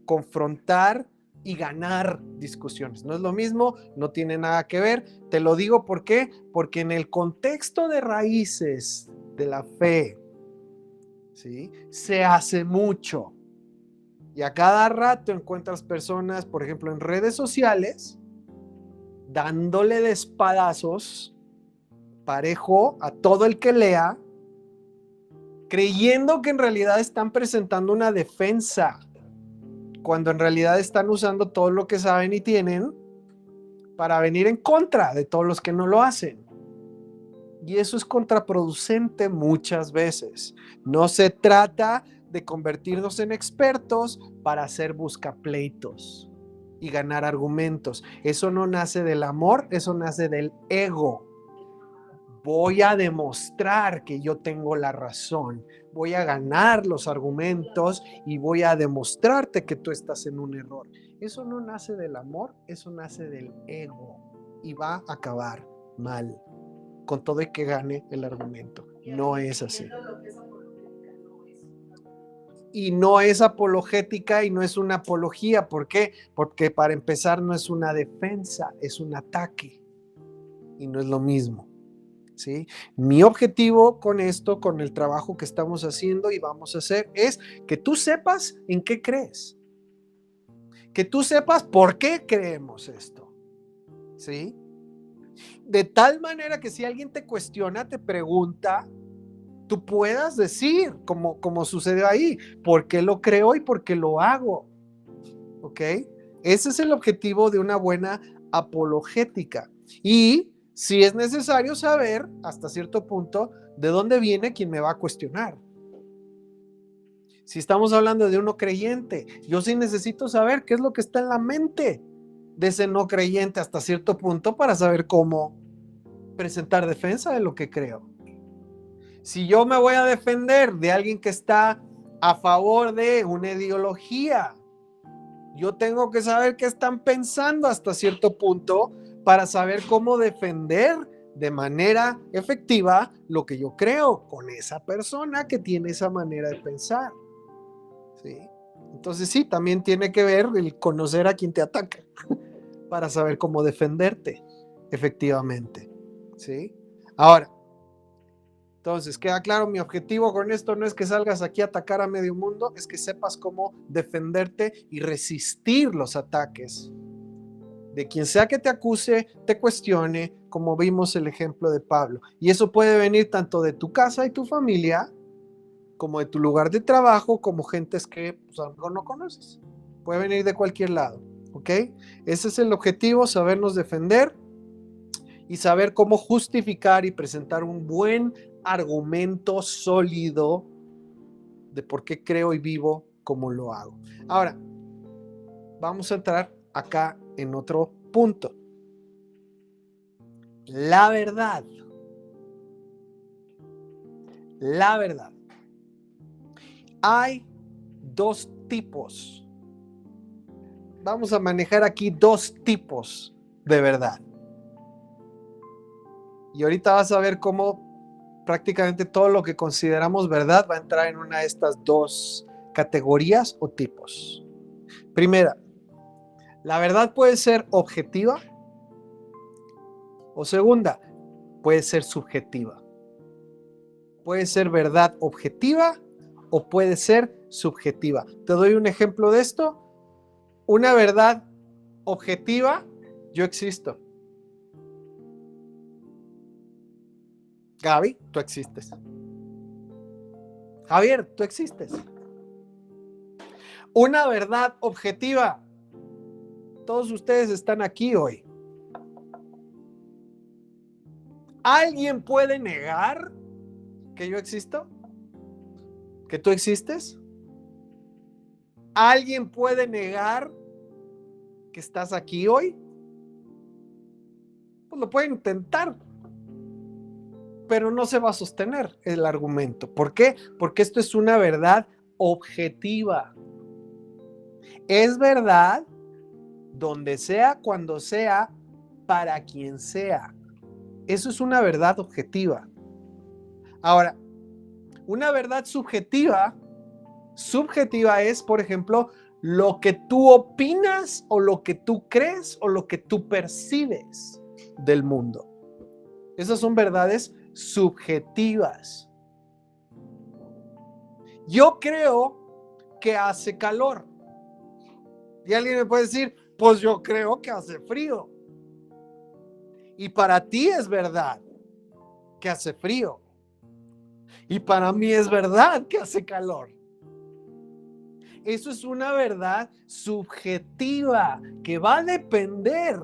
confrontar y ganar discusiones. No es lo mismo, no tiene nada que ver. Te lo digo ¿por qué? Porque en el contexto de raíces de la fe, ¿sí? Se hace mucho. Y a cada rato encuentras personas, por ejemplo, en redes sociales, dándole de espadazos parejo a todo el que lea, creyendo que en realidad están presentando una defensa, cuando en realidad están usando todo lo que saben y tienen para venir en contra de todos los que no lo hacen. Y eso es contraproducente muchas veces. No se trata de convertirnos en expertos para hacer buscapleitos y ganar argumentos. Eso no nace del amor, eso nace del ego. Voy a demostrar que yo tengo la razón, voy a ganar los argumentos y voy a demostrarte que tú estás en un error. Eso no nace del amor, eso nace del ego y va a acabar mal, con todo y que gane el argumento. No es así. Y no es apologética y no es una apología. ¿Por qué? Porque para empezar no es una defensa, es un ataque. Y no es lo mismo. ¿Sí? Mi objetivo con esto, con el trabajo que estamos haciendo y vamos a hacer, es que tú sepas en qué crees. Que tú sepas por qué creemos esto. ¿Sí? De tal manera que si alguien te cuestiona, te pregunta, tú puedas decir, como sucedió ahí, por qué lo creo y por qué lo hago. ¿Ok? Ese es el objetivo de una buena apologética. Y si es necesario saber, hasta cierto punto, de dónde viene quien me va a cuestionar. Si estamos hablando de un no creyente, yo sí necesito saber qué es lo que está en la mente de ese no creyente hasta cierto punto para saber cómo presentar defensa de lo que creo. Si yo me voy a defender de alguien que está a favor de una ideología, yo tengo que saber qué están pensando hasta cierto punto para saber cómo defender de manera efectiva lo que yo creo con esa persona que tiene esa manera de pensar. ¿Sí? Entonces sí, también tiene que ver el conocer a quien te ataca para saber cómo defenderte efectivamente. ¿Sí? Ahora, entonces, queda claro, mi objetivo con esto no es que salgas aquí a atacar a medio mundo, es que sepas cómo defenderte y resistir los ataques de quien sea que te acuse, te cuestione, como vimos el ejemplo de Pablo. Y eso puede venir tanto de tu casa y tu familia, como de tu lugar de trabajo, como gentes que pues, a lo mejor no conoces. Puede venir de cualquier lado, ¿ok? Ese es el objetivo, sabernos defender y saber cómo justificar y presentar un buen argumento sólido de por qué creo y vivo como lo hago. Ahora, vamos a entrar acá en otro punto. La verdad. La verdad. Hay dos tipos. Vamos a manejar aquí dos tipos de verdad. Y ahorita vas a ver cómo prácticamente todo lo que consideramos verdad va a entrar en una de estas dos categorías o tipos. Primera, la verdad puede ser objetiva o segunda, puede ser subjetiva. Puede ser verdad objetiva o puede ser subjetiva. Te doy un ejemplo de esto. Una verdad objetiva, yo existo. Gaby, tú existes. Javier, tú existes. Una verdad objetiva. Todos ustedes están aquí hoy. ¿Alguien puede negar que yo existo? ¿Que tú existes? ¿Alguien puede negar que estás aquí hoy? Pues lo puede intentar, pero no se va a sostener el argumento. ¿Por qué? Porque esto es una verdad objetiva. Es verdad donde sea, cuando sea, para quien sea. Eso es una verdad objetiva. Ahora, una verdad subjetiva es, por ejemplo, lo que tú opinas o lo que tú crees o lo que tú percibes del mundo. Esas son verdades subjetivas. Yo creo que hace calor. Y alguien me puede decir, pues yo creo que hace frío. Y para ti es verdad que hace frío. Y para mí es verdad que hace calor. Eso es una verdad subjetiva que va a depender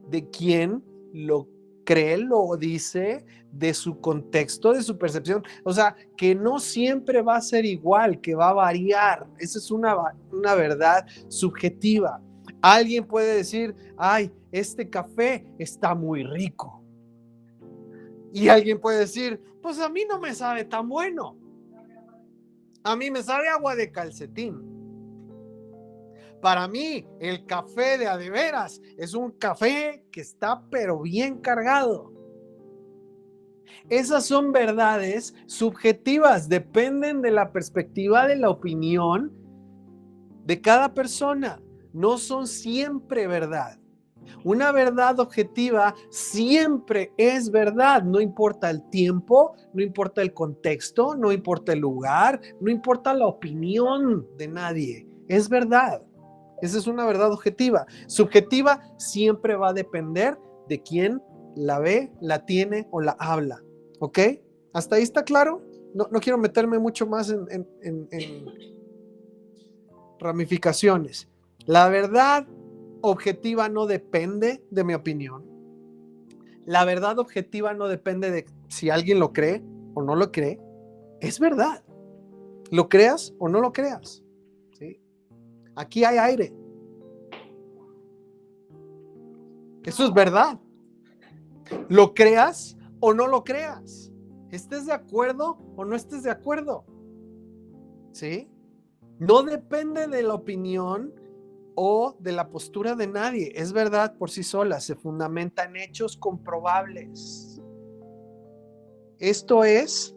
de quién lo cree, lo dice, de su contexto, de su percepción. O sea, que no siempre va a ser igual, que va a variar. Esa es una verdad subjetiva. Alguien puede decir, ay, este café está muy rico. Y alguien puede decir, pues a mí no me sabe tan bueno. A mí me sabe agua de calcetín. Para mí, el café de a de veras es un café que está pero bien cargado. Esas son verdades subjetivas, dependen de la perspectiva, de la opinión de cada persona. No son siempre verdad. Una verdad objetiva siempre es verdad, no importa el tiempo, no importa el contexto, no importa el lugar, no importa la opinión de nadie. Es verdad. Esa es una verdad objetiva. Subjetiva siempre va a depender de quién la ve, la tiene o la habla. ¿Ok? ¿Hasta ahí está claro? No quiero meterme mucho más en ramificaciones. La verdad objetiva no depende de mi opinión. La verdad objetiva no depende de si alguien lo cree o no lo cree. Es verdad. Lo creas o no lo creas. ¿Sí? Aquí hay aire. Eso es verdad. Lo creas o no lo creas. ¿Estés de acuerdo o no estés de acuerdo? ¿Sí? No depende de la opinión o de la postura de nadie. Es verdad por sí sola, se fundamenta en hechos comprobables. Esto es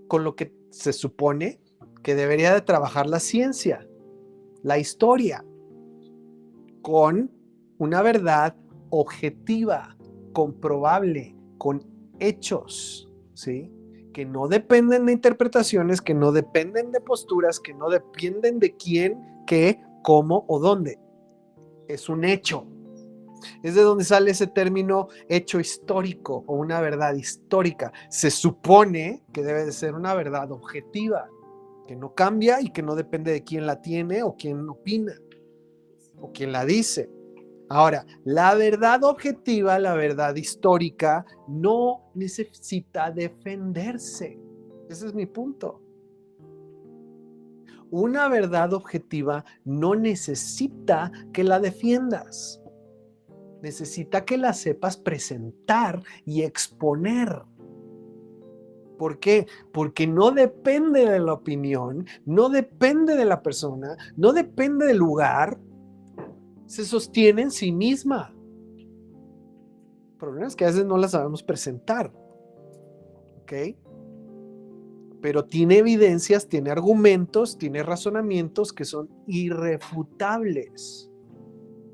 con lo que se supone que debería de trabajar la ciencia, la historia, con una verdad objetiva, comprobable, con hechos, ¿sí? Que no dependen de interpretaciones, que no dependen de posturas, que no dependen de quién, qué, cómo o dónde. Es un hecho. Es de donde sale ese término hecho histórico o una verdad histórica. Se supone que debe de ser una verdad objetiva, que no cambia y que no depende de quién la tiene o quién opina o quién la dice. Ahora, la verdad objetiva, la verdad histórica, no necesita defenderse. Ese es mi punto. Una verdad objetiva no necesita que la defiendas. Necesita que la sepas presentar y exponer. ¿Por qué? Porque no depende de la opinión, no depende de la persona, no depende del lugar. Se sostiene en sí misma. El problema es que a veces no la sabemos presentar. ¿Ok? Pero tiene evidencias, tiene argumentos, tiene razonamientos que son irrefutables.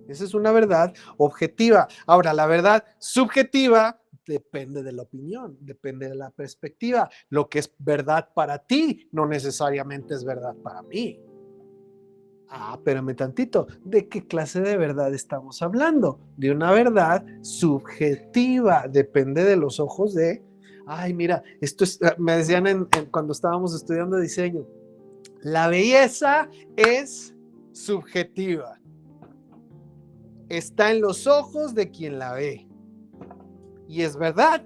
Esa es una verdad objetiva. Ahora, la verdad subjetiva depende de la opinión, depende de la perspectiva. Lo que es verdad para ti no necesariamente es verdad para mí. Espérame tantito, ¿de qué clase de verdad estamos hablando? De una verdad subjetiva, depende de los ojos de, mira, esto es, me decían cuando estábamos estudiando diseño, la belleza es subjetiva, está en los ojos de quien la ve, y es verdad.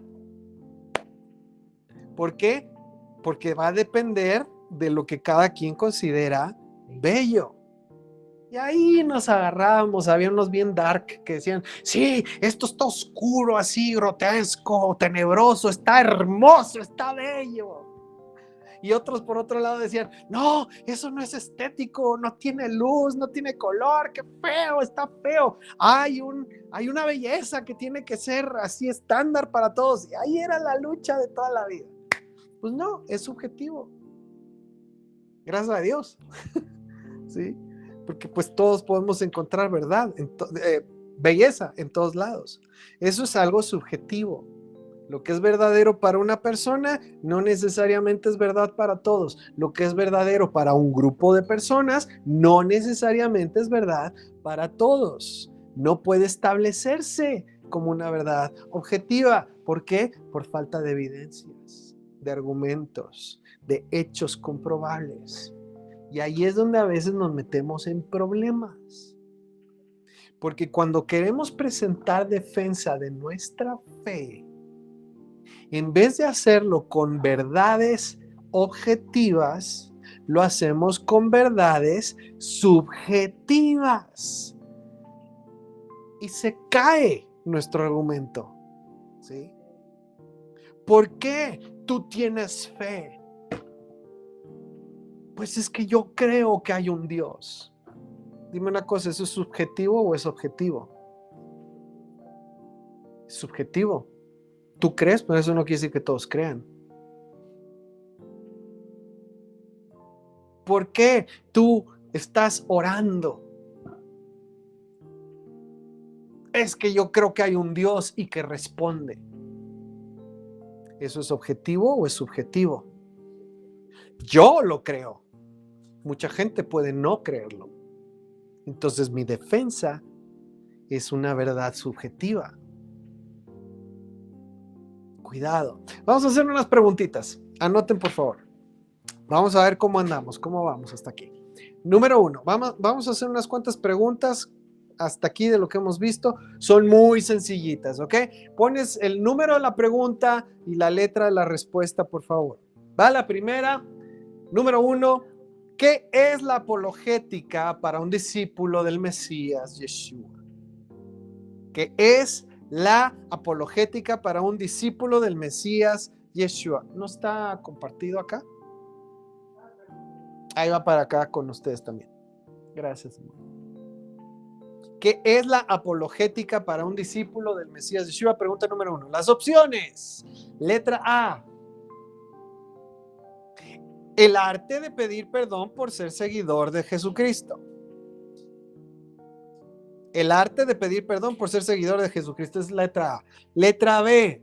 ¿Por qué? Porque va a depender de lo que cada quien considera bello. Y ahí nos agarrábamos, había unos bien dark que decían, sí, esto está oscuro, así, grotesco, tenebroso, está hermoso, está bello. Y otros por otro lado decían, no, eso no es estético, no tiene luz, no tiene color, qué feo, está feo. Hay una belleza que tiene que ser así estándar para todos. Y ahí era la lucha de toda la vida. Pues no, es subjetivo. Gracias a Dios. ¿Sí? Porque pues todos podemos encontrar verdad, belleza en todos lados. Eso es algo subjetivo. Lo que es verdadero para una persona no necesariamente es verdad para todos. Lo que es verdadero para un grupo de personas no necesariamente es verdad para todos. No puede establecerse como una verdad objetiva. ¿Por qué? Por falta de evidencias, de argumentos, de hechos comprobables. Y ahí es donde a veces nos metemos en problemas. Porque cuando queremos presentar defensa de nuestra fe, en vez de hacerlo con verdades objetivas, lo hacemos con verdades subjetivas. Y se cae nuestro argumento. ¿Sí? ¿Por qué tú tienes fe? Pues es que yo creo que hay un Dios. Dime una cosa, ¿eso es subjetivo o es objetivo? Es subjetivo. Tú crees, pero eso no quiere decir que todos crean. ¿Por qué tú estás orando? Es que yo creo que hay un Dios y que responde. ¿Eso es objetivo o es subjetivo? Yo lo creo. Mucha gente puede no creerlo. Entonces mi defensa es una verdad subjetiva. Cuidado. Vamos a hacer unas preguntitas. Anoten, por favor. Vamos a ver cómo andamos, cómo vamos hasta aquí. Número 1. Vamos a hacer unas cuantas preguntas hasta aquí de lo que hemos visto. Son muy sencillitas, ¿ok? Pones el número de la pregunta y la letra de la respuesta, por favor. Va la primera. Número 1. ¿Qué es la apologética para un discípulo del Mesías Yeshua? ¿Qué es la apologética para un discípulo del Mesías Yeshua. ¿No está compartido acá? Ahí va para acá con ustedes también. Gracias, amor. ¿Qué es la apologética para un discípulo del Mesías Yeshua? Pregunta número 1. Las opciones. Letra A. El arte de pedir perdón por ser seguidor de Jesucristo. El arte de pedir perdón por ser seguidor de Jesucristo es letra A. Letra B.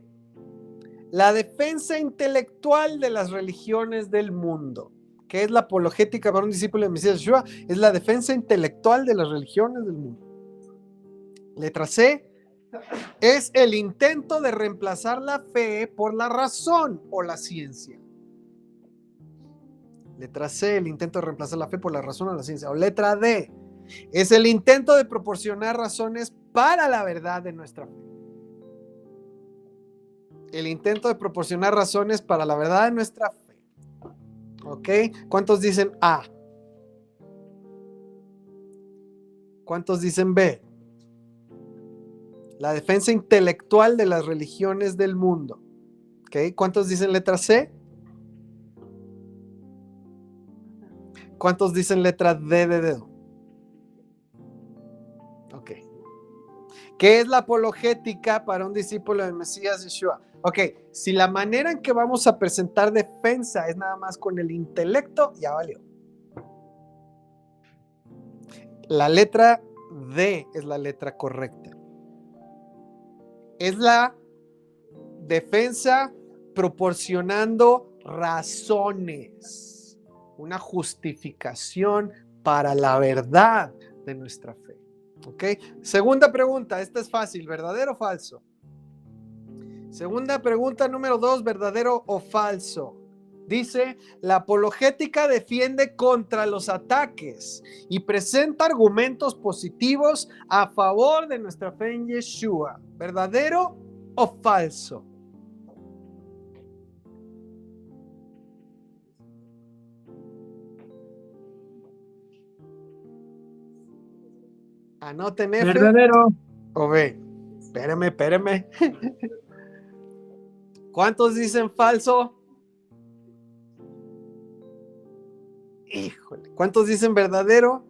La defensa intelectual de las religiones del mundo. ¿Qué es la apologética para un discípulo del Mesías Yeshua? Es la defensa intelectual de las religiones del mundo. Letra C. Es el intento de reemplazar la fe por la razón o la ciencia. Letra C. El intento de reemplazar la fe por la razón o la ciencia. O letra D. Es el intento de proporcionar razones para la verdad de nuestra fe. El intento de proporcionar razones para la verdad de nuestra fe. ¿Ok? ¿Cuántos dicen A? ¿Cuántos dicen B? La defensa intelectual de las religiones del mundo. ¿Ok? ¿Cuántos dicen letra C? ¿Cuántos dicen letra D de dedo? Ok. ¿Qué es la apologética para un discípulo del Mesías Yeshua? Ok, si la manera en que vamos a presentar defensa es nada más con el intelecto, ya valió. La letra D es la letra correcta. Es la defensa proporcionando razones, una justificación para la verdad de nuestra fe. ¿Ok? Segunda pregunta, esta es fácil, ¿verdadero o falso? Segunda pregunta número 2, ¿verdadero o falso? Dice, la apologética defiende contra los ataques y presenta argumentos positivos a favor de nuestra fe en Yeshua. ¿Verdadero o falso? Anoten F. Verdadero. O B. Espérame. ¿Cuántos dicen falso? Híjole. ¿Cuántos dicen verdadero?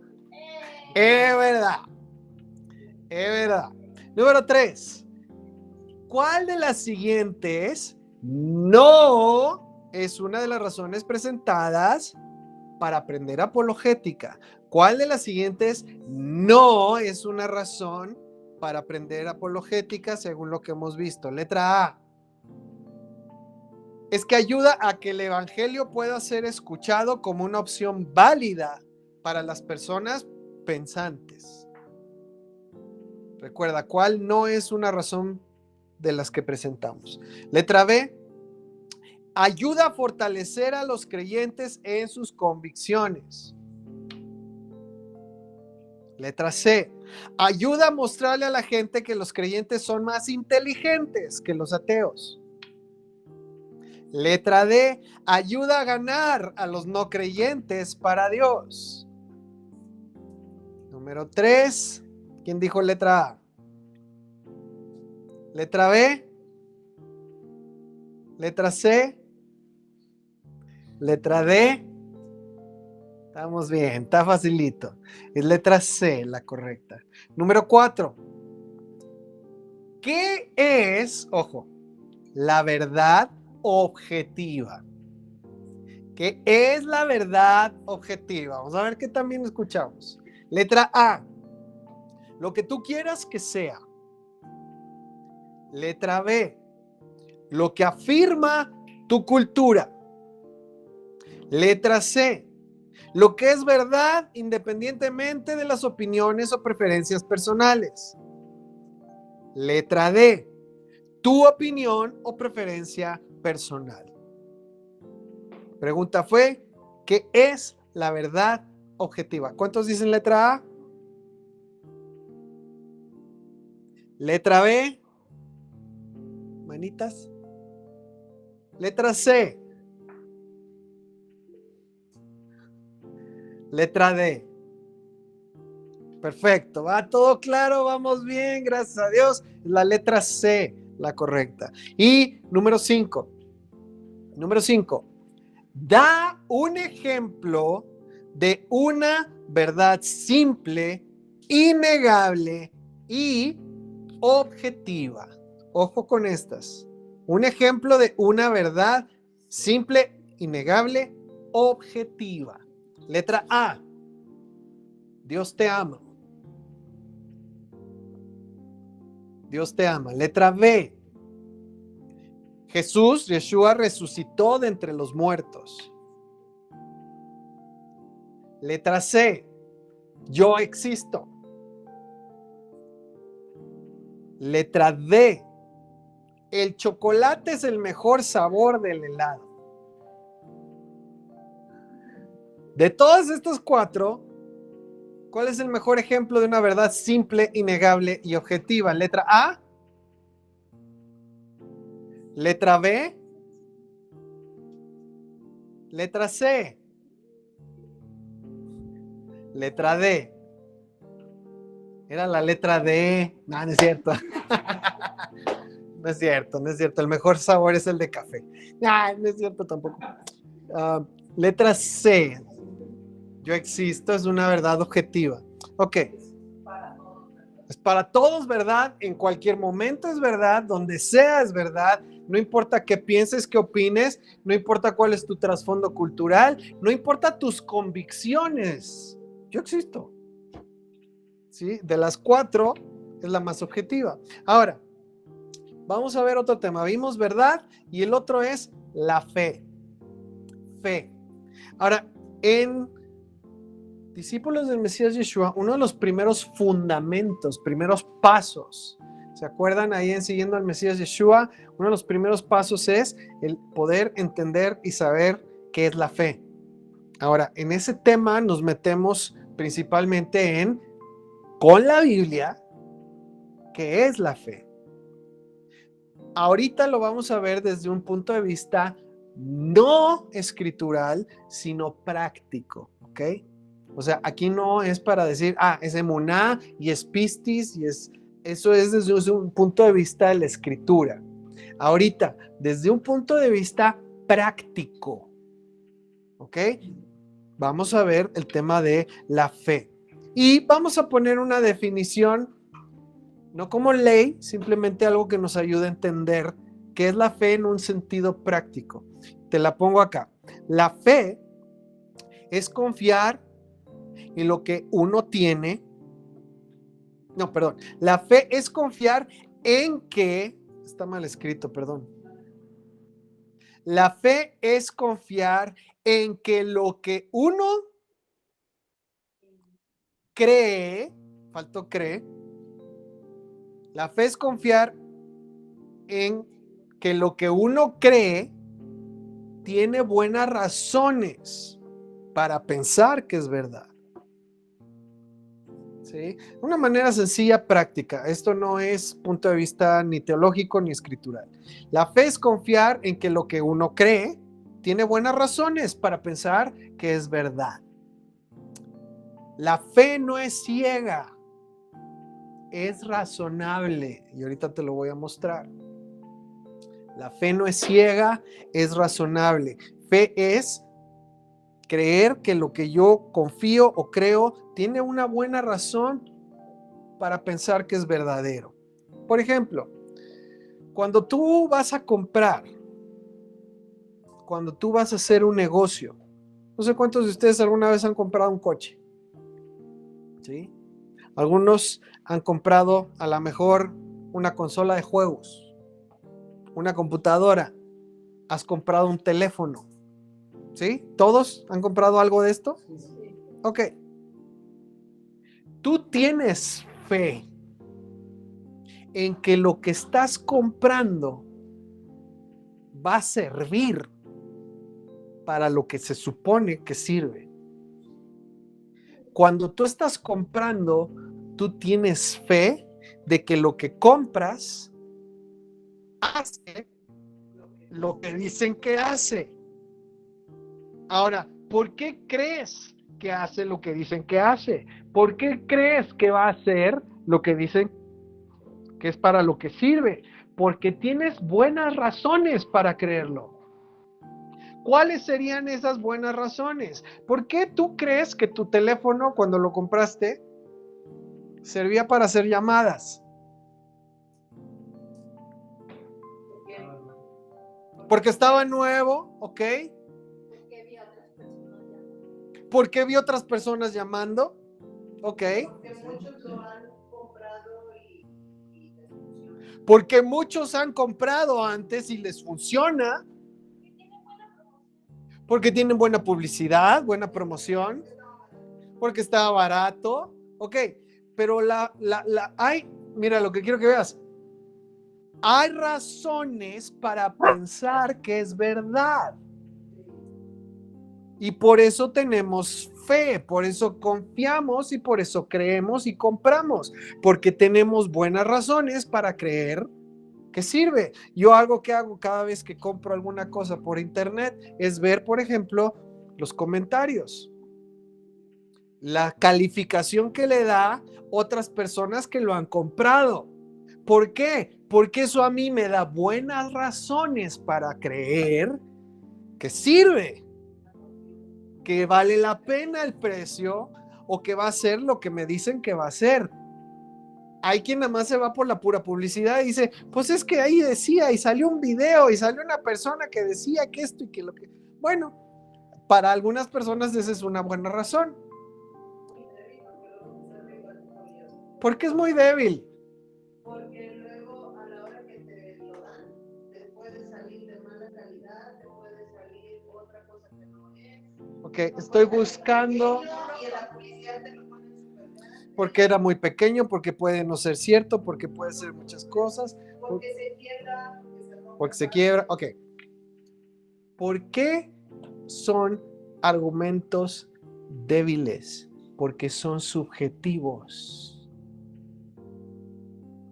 Es verdad. Es verdad. Número 3. ¿Cuál de las siguientes no es una de las razones presentadas para aprender apologética? ¿Cuál de las siguientes no es una razón para aprender apologética según lo que hemos visto? Letra A. Es que ayuda a que el evangelio pueda ser escuchado como una opción válida para las personas pensantes. Recuerda, ¿cuál no es una razón de las que presentamos? Letra B. Ayuda a fortalecer a los creyentes en sus convicciones. Letra C. Ayuda a mostrarle a la gente que los creyentes son más inteligentes que los ateos. Letra D. Ayuda a ganar a los no creyentes para Dios. Número 3. ¿Quién dijo letra A? Letra B. Letra C. Letra D. Estamos bien, está facilito. Es letra C la correcta. Número 4. ¿Qué es, ojo, la verdad objetiva? ¿Qué es la verdad objetiva? Vamos a ver qué también escuchamos. Letra A. Lo que tú quieras que sea. Letra B. Lo que afirma tu cultura. Letra C. Lo que es verdad independientemente de las opiniones o preferencias personales. Letra D. Tu opinión o preferencia personal. Pregunta fue, ¿qué es la verdad objetiva? ¿Cuántos dicen letra A? Letra B. Manitas. Letra C. Letra D. Perfecto, va todo claro, vamos bien, gracias a Dios. La letra C, la correcta. Y número 5. Número 5. Da un ejemplo de una verdad simple, innegable y objetiva. Ojo con estas. Un ejemplo de una verdad simple, innegable, objetiva. Letra A. Dios te ama. Dios te ama. Letra B. Yeshua resucitó de entre los muertos. Letra C. Yo existo. Letra D. El chocolate es el mejor sabor del helado. De todas estas 4, ¿cuál es el mejor ejemplo de una verdad simple, innegable y objetiva? Letra A. Letra B. Letra C. Letra D. Era la letra D. No, no es cierto. No es cierto, no es cierto. El mejor sabor es el de café. No es cierto tampoco. Letra C. Yo existo es una verdad objetiva. Ok. Es para todos verdad, en cualquier momento es verdad, donde sea es verdad, no importa qué pienses, qué opines, no importa cuál es tu trasfondo cultural, no importa tus convicciones. Yo existo. ¿Sí? De las 4 es la más objetiva. Ahora, vamos a ver otro tema. Vimos verdad y el otro es la fe. Fe. Ahora, en discípulos del Mesías Yeshua, uno de los primeros fundamentos, primeros pasos, ¿se acuerdan ahí en Siguiendo al Mesías Yeshua? Uno de los primeros pasos es el poder entender y saber qué es la fe. Ahora, en ese tema nos metemos principalmente en, con la Biblia, ¿qué es la fe? Ahorita lo vamos a ver desde un punto de vista no escritural, sino práctico, ¿ok? O sea, aquí no es para decir, es emuná y es pistis y eso es desde un punto de vista de la escritura. Ahorita, desde un punto de vista práctico, ¿ok? Vamos a ver el tema de la fe. Y vamos a poner una definición, no como ley, simplemente algo que nos ayude a entender qué es la fe en un sentido práctico. Te la pongo acá. La fe es confiar en lo que uno tiene. No, perdón. La fe es confiar en que, está mal escrito, perdón. La fe es confiar en que lo que uno cree, faltó cree. La fe es confiar en que lo que uno cree tiene buenas razones para pensar que es verdad. ¿Sí? Una manera sencilla, práctica. Esto no es punto de vista ni teológico ni escritural. La fe es confiar en que lo que uno cree tiene buenas razones para pensar que es verdad. La fe no es ciega, es razonable. Y ahorita te lo voy a mostrar. La fe no es ciega, es razonable. Fe es creer que lo que yo confío o creo tiene una buena razón para pensar que es verdadero. Por ejemplo, cuando tú vas a comprar, cuando tú vas a hacer un negocio, no sé cuántos de ustedes alguna vez han comprado un coche, ¿sí? Algunos han comprado a lo mejor una consola de juegos, una computadora, has comprado un teléfono, ¿sí? ¿Todos han comprado algo de esto? Ok. Tú tienes fe en que lo que estás comprando va a servir para lo que se supone que sirve. Cuando tú estás comprando, tú tienes fe de que lo que compras hace lo que dicen que hace. Ahora, ¿por qué crees que hace lo que dicen que hace? ¿Por qué crees que va a hacer lo que dicen que es para lo que sirve? Porque tienes buenas razones para creerlo. ¿Cuáles serían esas buenas razones? ¿Por qué tú crees que tu teléfono, cuando lo compraste, servía para hacer llamadas? Porque estaba nuevo, ¿ok? Porque vi otras personas llamando, ¿ok? Porque muchos han comprado antes y les funciona. Porque tienen buena publicidad, buena promoción. Porque estaba barato, ¿ok? Pero mira, lo que quiero que veas. Hay razones para pensar que es verdad. Y por eso tenemos fe, por eso confiamos y por eso creemos y compramos, porque tenemos buenas razones para creer que sirve. Yo algo que hago cada vez que compro alguna cosa por internet es ver, por ejemplo, los comentarios, la calificación que le da otras personas que lo han comprado. ¿Por qué? Porque eso a mí me da buenas razones para creer que sirve, que vale la pena el precio o que va a ser lo que me dicen que va a ser. Hay quien nada más se va por la pura publicidad y dice, pues es que ahí decía y salió un video y salió una persona que decía que esto y que lo que... Bueno, para algunas personas esa es una buena razón. Porque es muy débil. Porque luego a la hora que te lo dan, te puede salir de mala calidad, te puede salir otra cosa que no es. Ok, estoy buscando. Y la publicidad te lo pone súper grande. Porque era muy pequeño, porque puede no ser cierto, porque puede ser muchas cosas. Porque se quiebra, Porque se quiebra. Ok. ¿Por qué son argumentos débiles? Porque son subjetivos.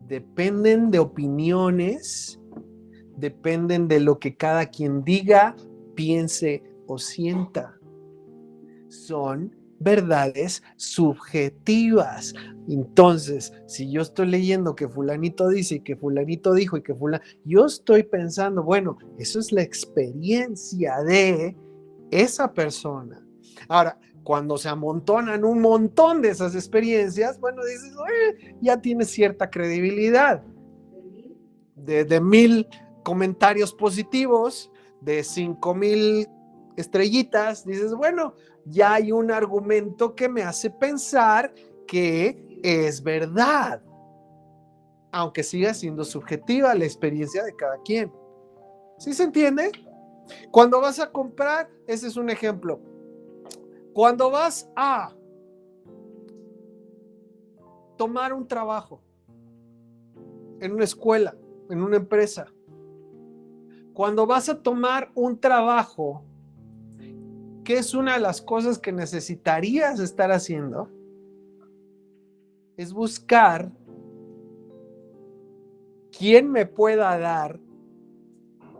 Dependen de opiniones, dependen de lo que cada quien diga, piense o sienta. Son verdades subjetivas. Entonces, si yo estoy leyendo que fulanito dice y que fulanito dijo y que yo estoy pensando, bueno, eso es la experiencia de esa persona. Ahora, cuando se amontonan un montón de esas experiencias, bueno, dices, ya tiene cierta credibilidad. De 1000 comentarios positivos, de 5000 estrellitas, dices, bueno, ya hay un argumento que me hace pensar que es verdad, aunque siga siendo subjetiva la experiencia de cada quien. ¿Sí se entiende? Cuando vas a comprar, ese es un ejemplo. Cuando vas a tomar un trabajo en una escuela, en una empresa, cuando vas a tomar un trabajo, ¿qué es una de las cosas que necesitarías estar haciendo? Es buscar quién me pueda dar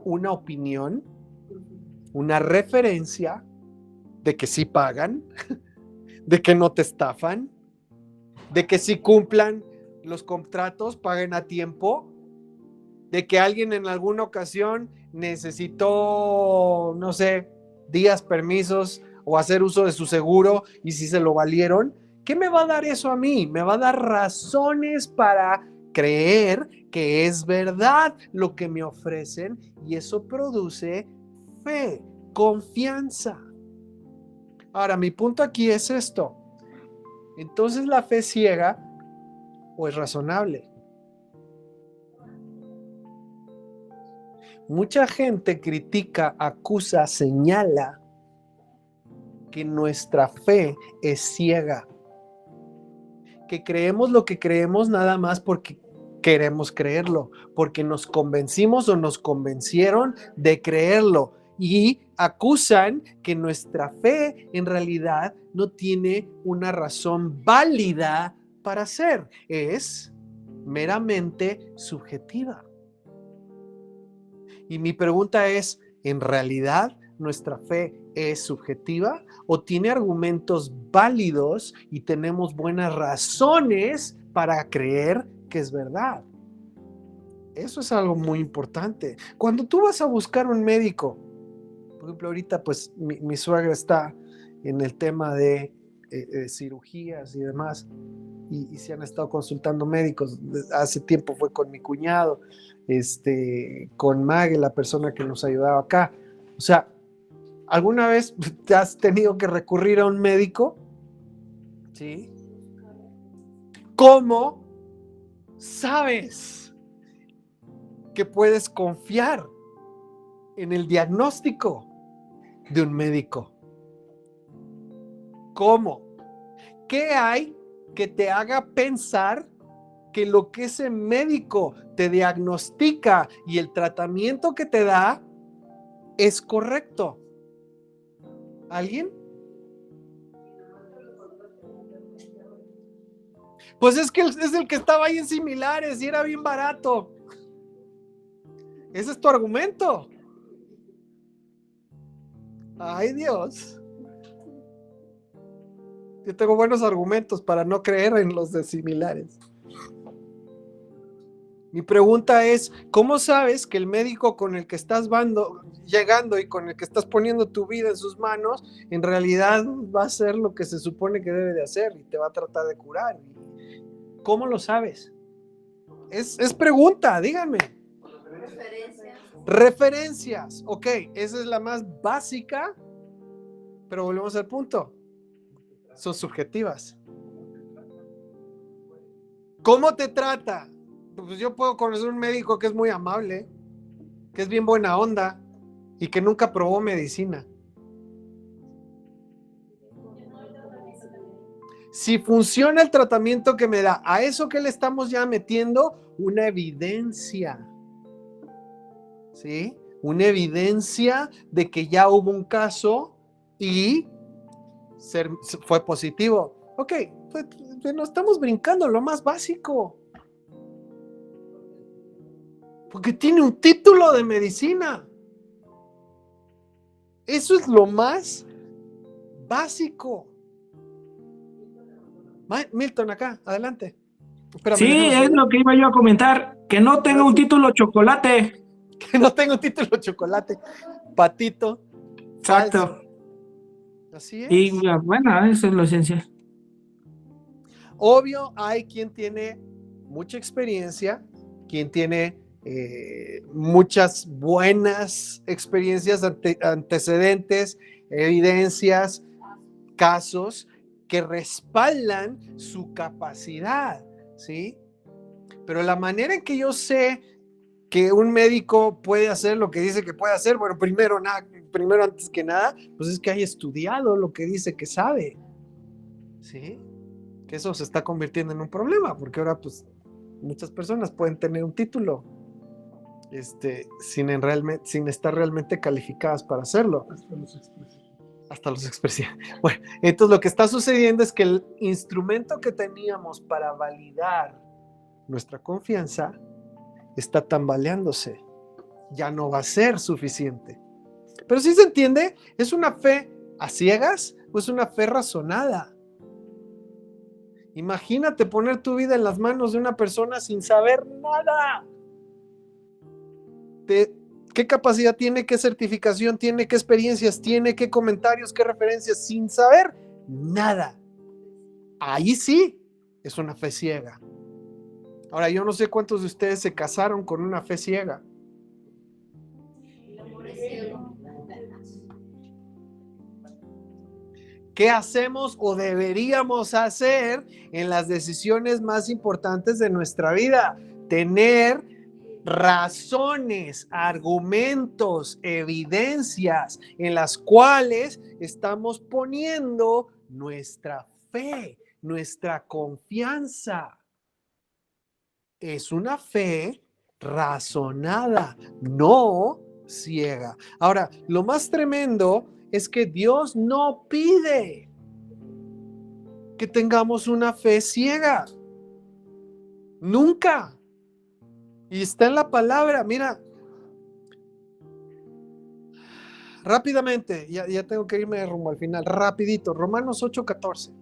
una opinión, una referencia de que sí pagan, de que no te estafan, de que sí cumplan los contratos, paguen a tiempo, de que alguien en alguna ocasión necesitó, no sé, días, permisos o hacer uso de su seguro y si se lo valieron. ¿Qué me va a dar eso a mí? Me va a dar razones para creer que es verdad lo que me ofrecen y eso produce fe, confianza. Ahora, mi punto aquí es esto. Entonces, ¿la fe ciega o es razonable? Mucha gente critica, acusa, señala que nuestra fe es ciega, que creemos lo que creemos nada más porque queremos creerlo, porque nos convencimos o nos convencieron de creerlo y acusan que nuestra fe en realidad no tiene una razón válida para ser, es meramente subjetiva. Y mi pregunta es, ¿en realidad nuestra fe es subjetiva o tiene argumentos válidos y tenemos buenas razones para creer que es verdad? Eso es algo muy importante. Cuando tú vas a buscar un médico, Por ejemplo, ahorita pues mi suegra está en el tema de cirugías y demás, y se han estado consultando médicos. Hace tiempo fue con mi cuñado, con Mague, la persona que nos ayudaba acá. O sea, ¿alguna vez te has tenido que recurrir a un médico? ¿Sí? ¿Cómo sabes que puedes confiar en el diagnóstico de un médico? ¿Cómo? ¿Qué hay que te haga pensar que lo que ese médico te diagnostica y el tratamiento que te da es correcto? ¿Alguien? Pues es que es el que estaba ahí en Similares y era bien barato. Ese es tu argumento. Ay, Dios. Yo tengo buenos argumentos para no creer en los de Similares. Mi pregunta es, ¿cómo sabes que el médico con el que estás llegando y con el que estás poniendo tu vida en sus manos, en realidad va a hacer lo que se supone que debe de hacer y te va a tratar de curar? ¿Cómo lo sabes? Es pregunta, díganme. Referencias. Ok, esa es la más básica, pero volvemos al punto. Son subjetivas. ¿Cómo te trata? Pues yo puedo conocer un médico que es muy amable, que es bien buena onda y que nunca probó medicina. Si funciona el tratamiento que me da, a eso que le estamos ya metiendo una evidencia. ¿Sí? Una evidencia de que ya hubo un caso y fue positivo. Ok, pues nos estamos brincando lo más básico. Porque tiene un título de medicina. Eso es lo más básico. Milton, acá, adelante. Espérame, Sí, es lo que iba yo a comentar, que no tenga un título chocolate. Que no tengo título chocolate. Patito. Exacto. Falso. Así es. Y bueno, eso es lo esencial. Obvio, hay quien tiene mucha experiencia, quien tiene muchas buenas experiencias, antecedentes, evidencias, casos que respaldan su capacidad, ¿sí? Pero la manera en que yo sé que un médico puede hacer lo que dice que puede hacer, bueno, primero antes que nada, pues es que haya estudiado lo que dice que sabe, ¿sí? Que eso se está convirtiendo en un problema, porque ahora pues muchas personas pueden tener un título sin estar realmente calificadas para hacerlo. Hasta los expresidentes. Bueno, entonces lo que está sucediendo es que el instrumento que teníamos para validar nuestra confianza está tambaleándose. Ya no va a ser suficiente. Pero si se entiende, ¿es una fe a ciegas o es una fe razonada? Imagínate poner tu vida en las manos de una persona sin saber nada. ¿Qué capacidad tiene? ¿Qué certificación tiene? ¿Qué experiencias tiene? ¿Qué comentarios? ¿Qué referencias? Sin saber nada. Ahí sí es una fe ciega. Ahora, yo no sé cuántos de ustedes se casaron con una fe ciega. ¿Qué hacemos o deberíamos hacer en las decisiones más importantes de nuestra vida? Tener razones, argumentos, evidencias en las cuales estamos poniendo nuestra fe, nuestra confianza. Es una fe razonada, no ciega. Ahora, lo más tremendo es que Dios no pide que tengamos una fe ciega. Nunca. Y está en la palabra, mira. Rápidamente, ya tengo que irme de rumbo al final. Rapidito, Romanos 8:14.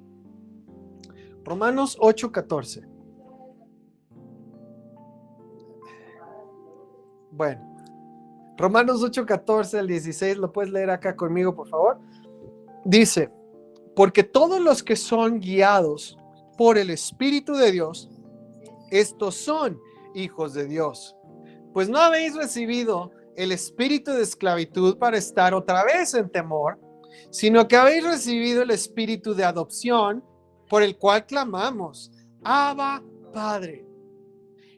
Romanos 8:14. Bueno, Romanos 8:14 al 16, ¿lo puedes leer acá conmigo, por favor? Dice, porque todos los que son guiados por el Espíritu de Dios, estos son hijos de Dios. Pues no habéis recibido el espíritu de esclavitud para estar otra vez en temor, sino que habéis recibido el espíritu de adopción, por el cual clamamos, Abba, Padre.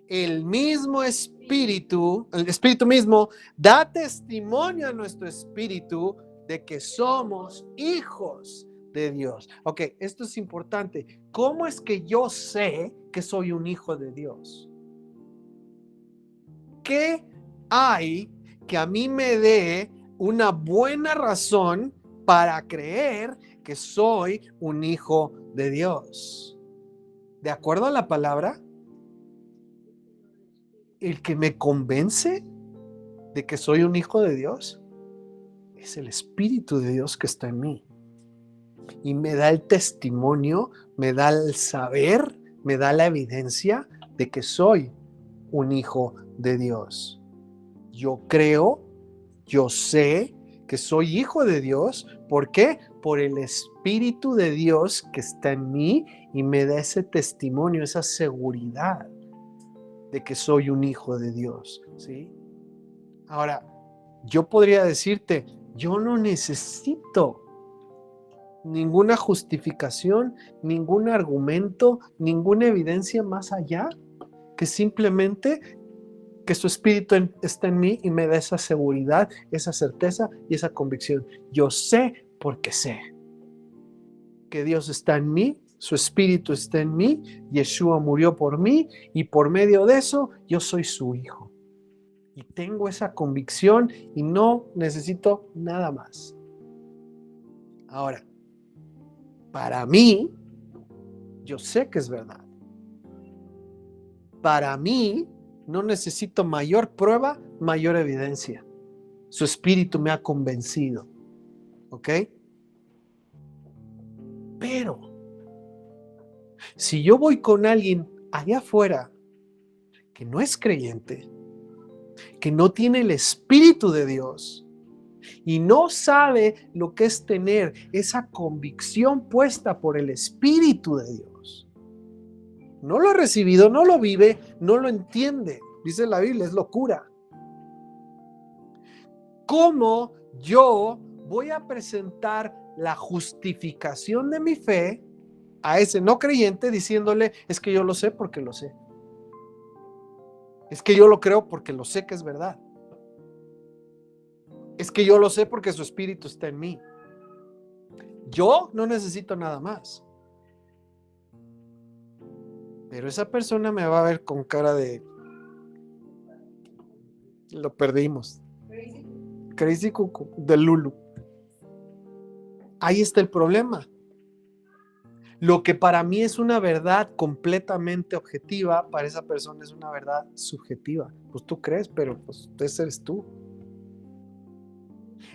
El mismo espíritu, el espíritu mismo, da testimonio a nuestro espíritu de que somos hijos de Dios. Ok, esto es importante. ¿Cómo es que yo sé que soy un hijo de Dios? ¿Qué hay que a mí me dé una buena razón para creer que soy un hijo de Dios? ¿De acuerdo a la palabra? El que me convence de que soy un hijo de Dios es el Espíritu de Dios que está en mí. Y me da el testimonio, me da el saber, me da la evidencia de que soy un hijo de Dios. Yo creo, yo sé que soy hijo de Dios. ¿Por qué? Por el Espíritu de Dios que está en mí y me da ese testimonio, esa seguridad de que soy un hijo de Dios, ¿sí? Ahora, yo podría decirte, yo no necesito ninguna justificación, ningún argumento, ninguna evidencia más allá que simplemente que su espíritu está en mí y me da esa seguridad, esa certeza y esa convicción. Yo sé porque sé que Dios está en mí, su espíritu está en mí, Yeshua murió por mí y por medio de eso yo soy su hijo. Y tengo esa convicción y no necesito nada más. Ahora, para mí, yo sé que es verdad. Para mí, no necesito mayor prueba, mayor evidencia. Su espíritu me ha convencido. ¿Ok? Pero, si yo voy con alguien allá afuera que no es creyente, que no tiene el Espíritu de Dios y no sabe lo que es tener esa convicción puesta por el Espíritu de Dios, no lo ha recibido, no lo vive, no lo entiende. Dice la Biblia, es locura. ¿Cómo yo voy a presentar la justificación de mi fe a ese no creyente diciéndole, es que yo lo sé porque lo sé? Es que yo lo creo porque lo sé que es verdad. Es que yo lo sé porque su espíritu está en mí. Yo no necesito nada más. Pero esa persona me va a ver con cara de lo perdimos. Crazy Cuckoo de Lulu. Ahí está el problema. Lo que para mí es una verdad completamente objetiva, para esa persona es una verdad subjetiva. Pues tú crees, pero pues ese eres tú.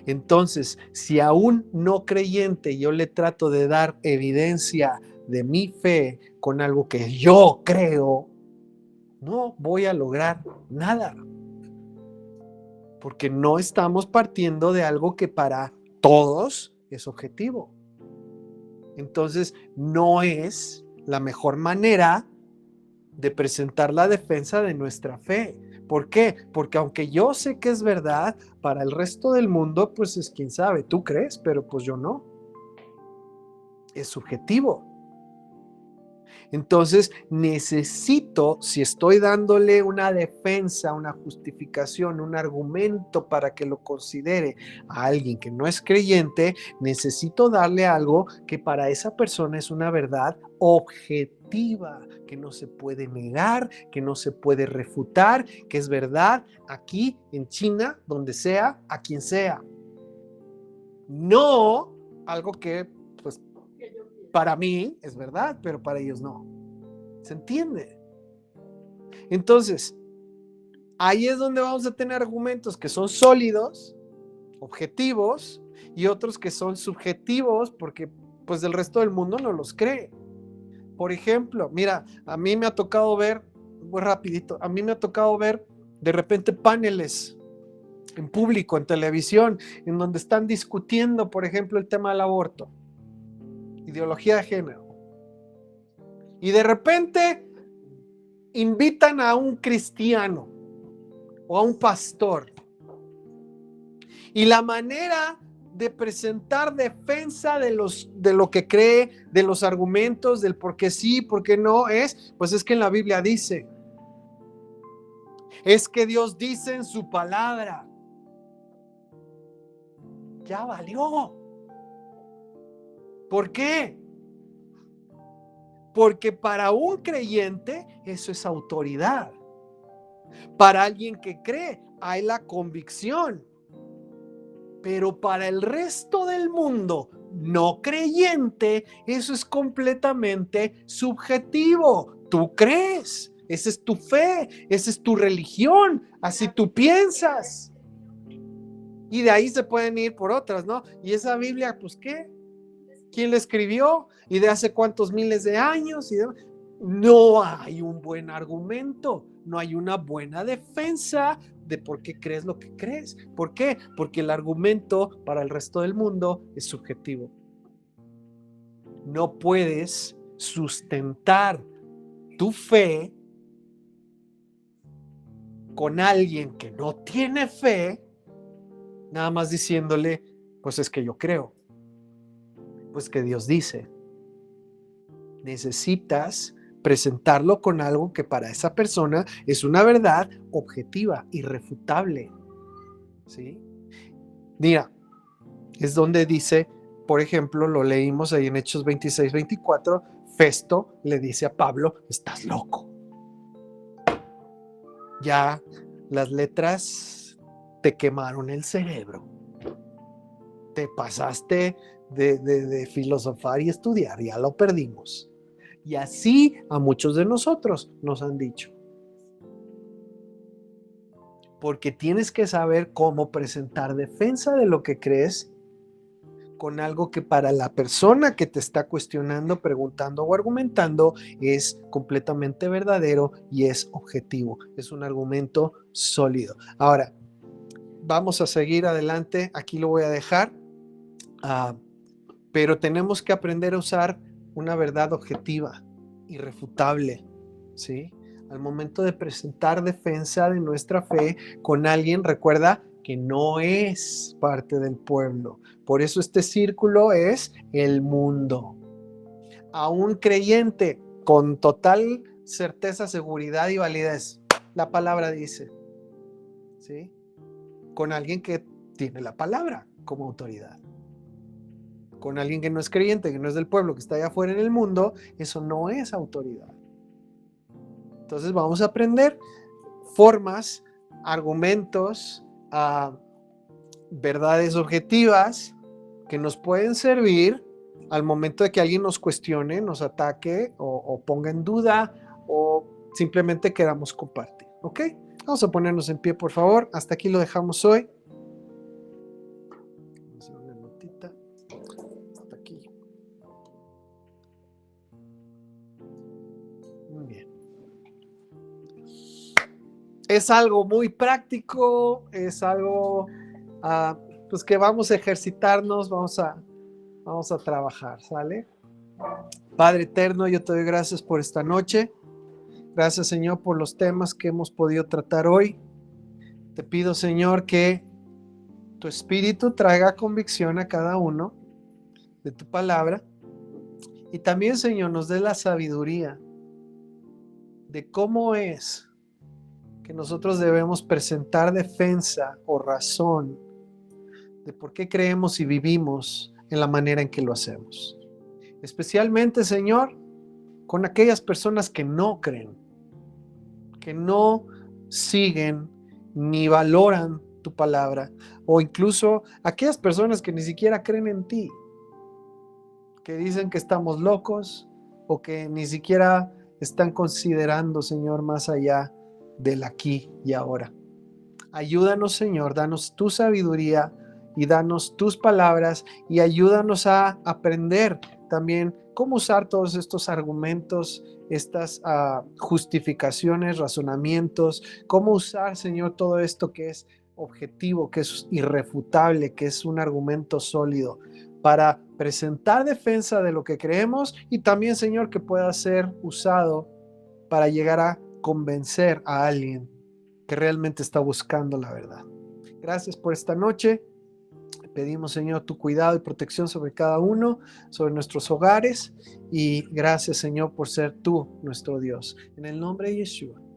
Entonces, si a un no creyente yo le trato de dar evidencia de mi fe con algo que yo creo, no voy a lograr nada. Porque no estamos partiendo de algo que para todos es objetivo. Entonces, no es la mejor manera de presentar la defensa de nuestra fe. ¿Por qué? Porque aunque yo sé que es verdad, para el resto del mundo, pues es quién sabe, tú crees, pero pues yo no. Es subjetivo. Entonces necesito, si estoy dándole una defensa, una justificación, un argumento para que lo considere a alguien que no es creyente, necesito darle algo que para esa persona es una verdad objetiva, que no se puede negar, que no se puede refutar, que es verdad aquí, en China, donde sea, a quien sea. No algo que, pues, para mí es verdad, pero para ellos no. ¿Se entiende? Entonces, ahí es donde vamos a tener argumentos que son sólidos, objetivos, y otros que son subjetivos porque pues el resto del mundo no los cree. Por ejemplo, mira, a mí me ha tocado ver, muy rapidito, a mí me ha tocado ver de repente paneles en público, en televisión, en donde están discutiendo, por ejemplo, el tema del aborto, ideología de género. Y de repente invitan a un cristiano o a un pastor. Y la manera de presentar defensa de lo que cree, de los argumentos, del por qué sí, por qué no, pues es que en la Biblia dice, es que Dios dice en su palabra. Ya valió. ¿Por qué? Porque para un creyente eso es autoridad. Para alguien que cree hay la convicción. Pero para el resto del mundo no creyente, eso es completamente subjetivo. Tú crees, esa es tu fe, esa es tu religión, así tú piensas. Y de ahí se pueden ir por otras, ¿no? Y esa Biblia, pues ¿qué? ¿Quién la escribió? ¿Y de hace cuántos miles de años? No hay un buen argumento, no hay una buena defensa de por qué crees lo que crees. ¿Por qué? Porque el argumento para el resto del mundo es subjetivo. No puedes sustentar tu fe con alguien que no tiene fe, nada más diciéndole, pues es que yo creo, pues que Dios dice. Necesitas presentarlo con algo que para esa persona es una verdad objetiva, irrefutable. ¿Sí? Mira, es donde dice, por ejemplo, lo leímos ahí en Hechos 26-24, Festo le dice a Pablo, estás loco. Ya las letras te quemaron el cerebro. Te pasaste de filosofar y estudiar, ya lo perdimos. Y así a muchos de nosotros nos han dicho. Porque tienes que saber cómo presentar defensa de lo que crees con algo que para la persona que te está cuestionando, preguntando o argumentando es completamente verdadero y es objetivo. Es un argumento sólido. Ahora, vamos a seguir adelante. Aquí lo voy a dejar. Pero tenemos que aprender a usar una verdad objetiva, irrefutable, ¿sí? Al momento de presentar defensa de nuestra fe con alguien, recuerda que no es parte del pueblo. Por eso este círculo es el mundo. A un creyente con total certeza, seguridad y validez, la palabra dice, ¿sí? Con alguien que tiene la palabra como autoridad. Con alguien que no es creyente, que no es del pueblo, que está allá afuera en el mundo, eso no es autoridad. Entonces vamos a aprender formas, argumentos, verdades objetivas que nos pueden servir al momento de que alguien nos cuestione, nos ataque o ponga en duda o simplemente queramos compartir. ¿Ok? Vamos a ponernos en pie, por favor. Hasta aquí lo dejamos hoy. Es algo muy práctico, es algo pues que vamos a ejercitarnos, vamos a trabajar, ¿sale? Padre eterno, yo te doy gracias por esta noche. Gracias, Señor, por los temas que hemos podido tratar hoy. Te pido, Señor, que tu Espíritu traiga convicción a cada uno de tu palabra. Y también, Señor, nos dé la sabiduría de cómo es que nosotros debemos presentar defensa o razón de por qué creemos y vivimos en la manera en que lo hacemos. Especialmente, Señor, con aquellas personas que no creen, que no siguen ni valoran tu palabra, o incluso aquellas personas que ni siquiera creen en ti, que dicen que estamos locos o que ni siquiera están considerando, Señor, más allá del aquí y ahora. Ayúdanos, Señor, danos tu sabiduría y danos tus palabras y ayúdanos a aprender también cómo usar todos estos argumentos, estas justificaciones, razonamientos, cómo usar, Señor, todo esto que es objetivo, que es irrefutable, que es un argumento sólido para presentar defensa de lo que creemos y también, Señor, que pueda ser usado para llegar a convencer a alguien que realmente está buscando la verdad. Gracias por esta noche. Pedimos, Señor, tu cuidado y protección sobre cada uno, sobre nuestros hogares, y gracias, Señor, por ser tú nuestro Dios. En el nombre de Yeshua.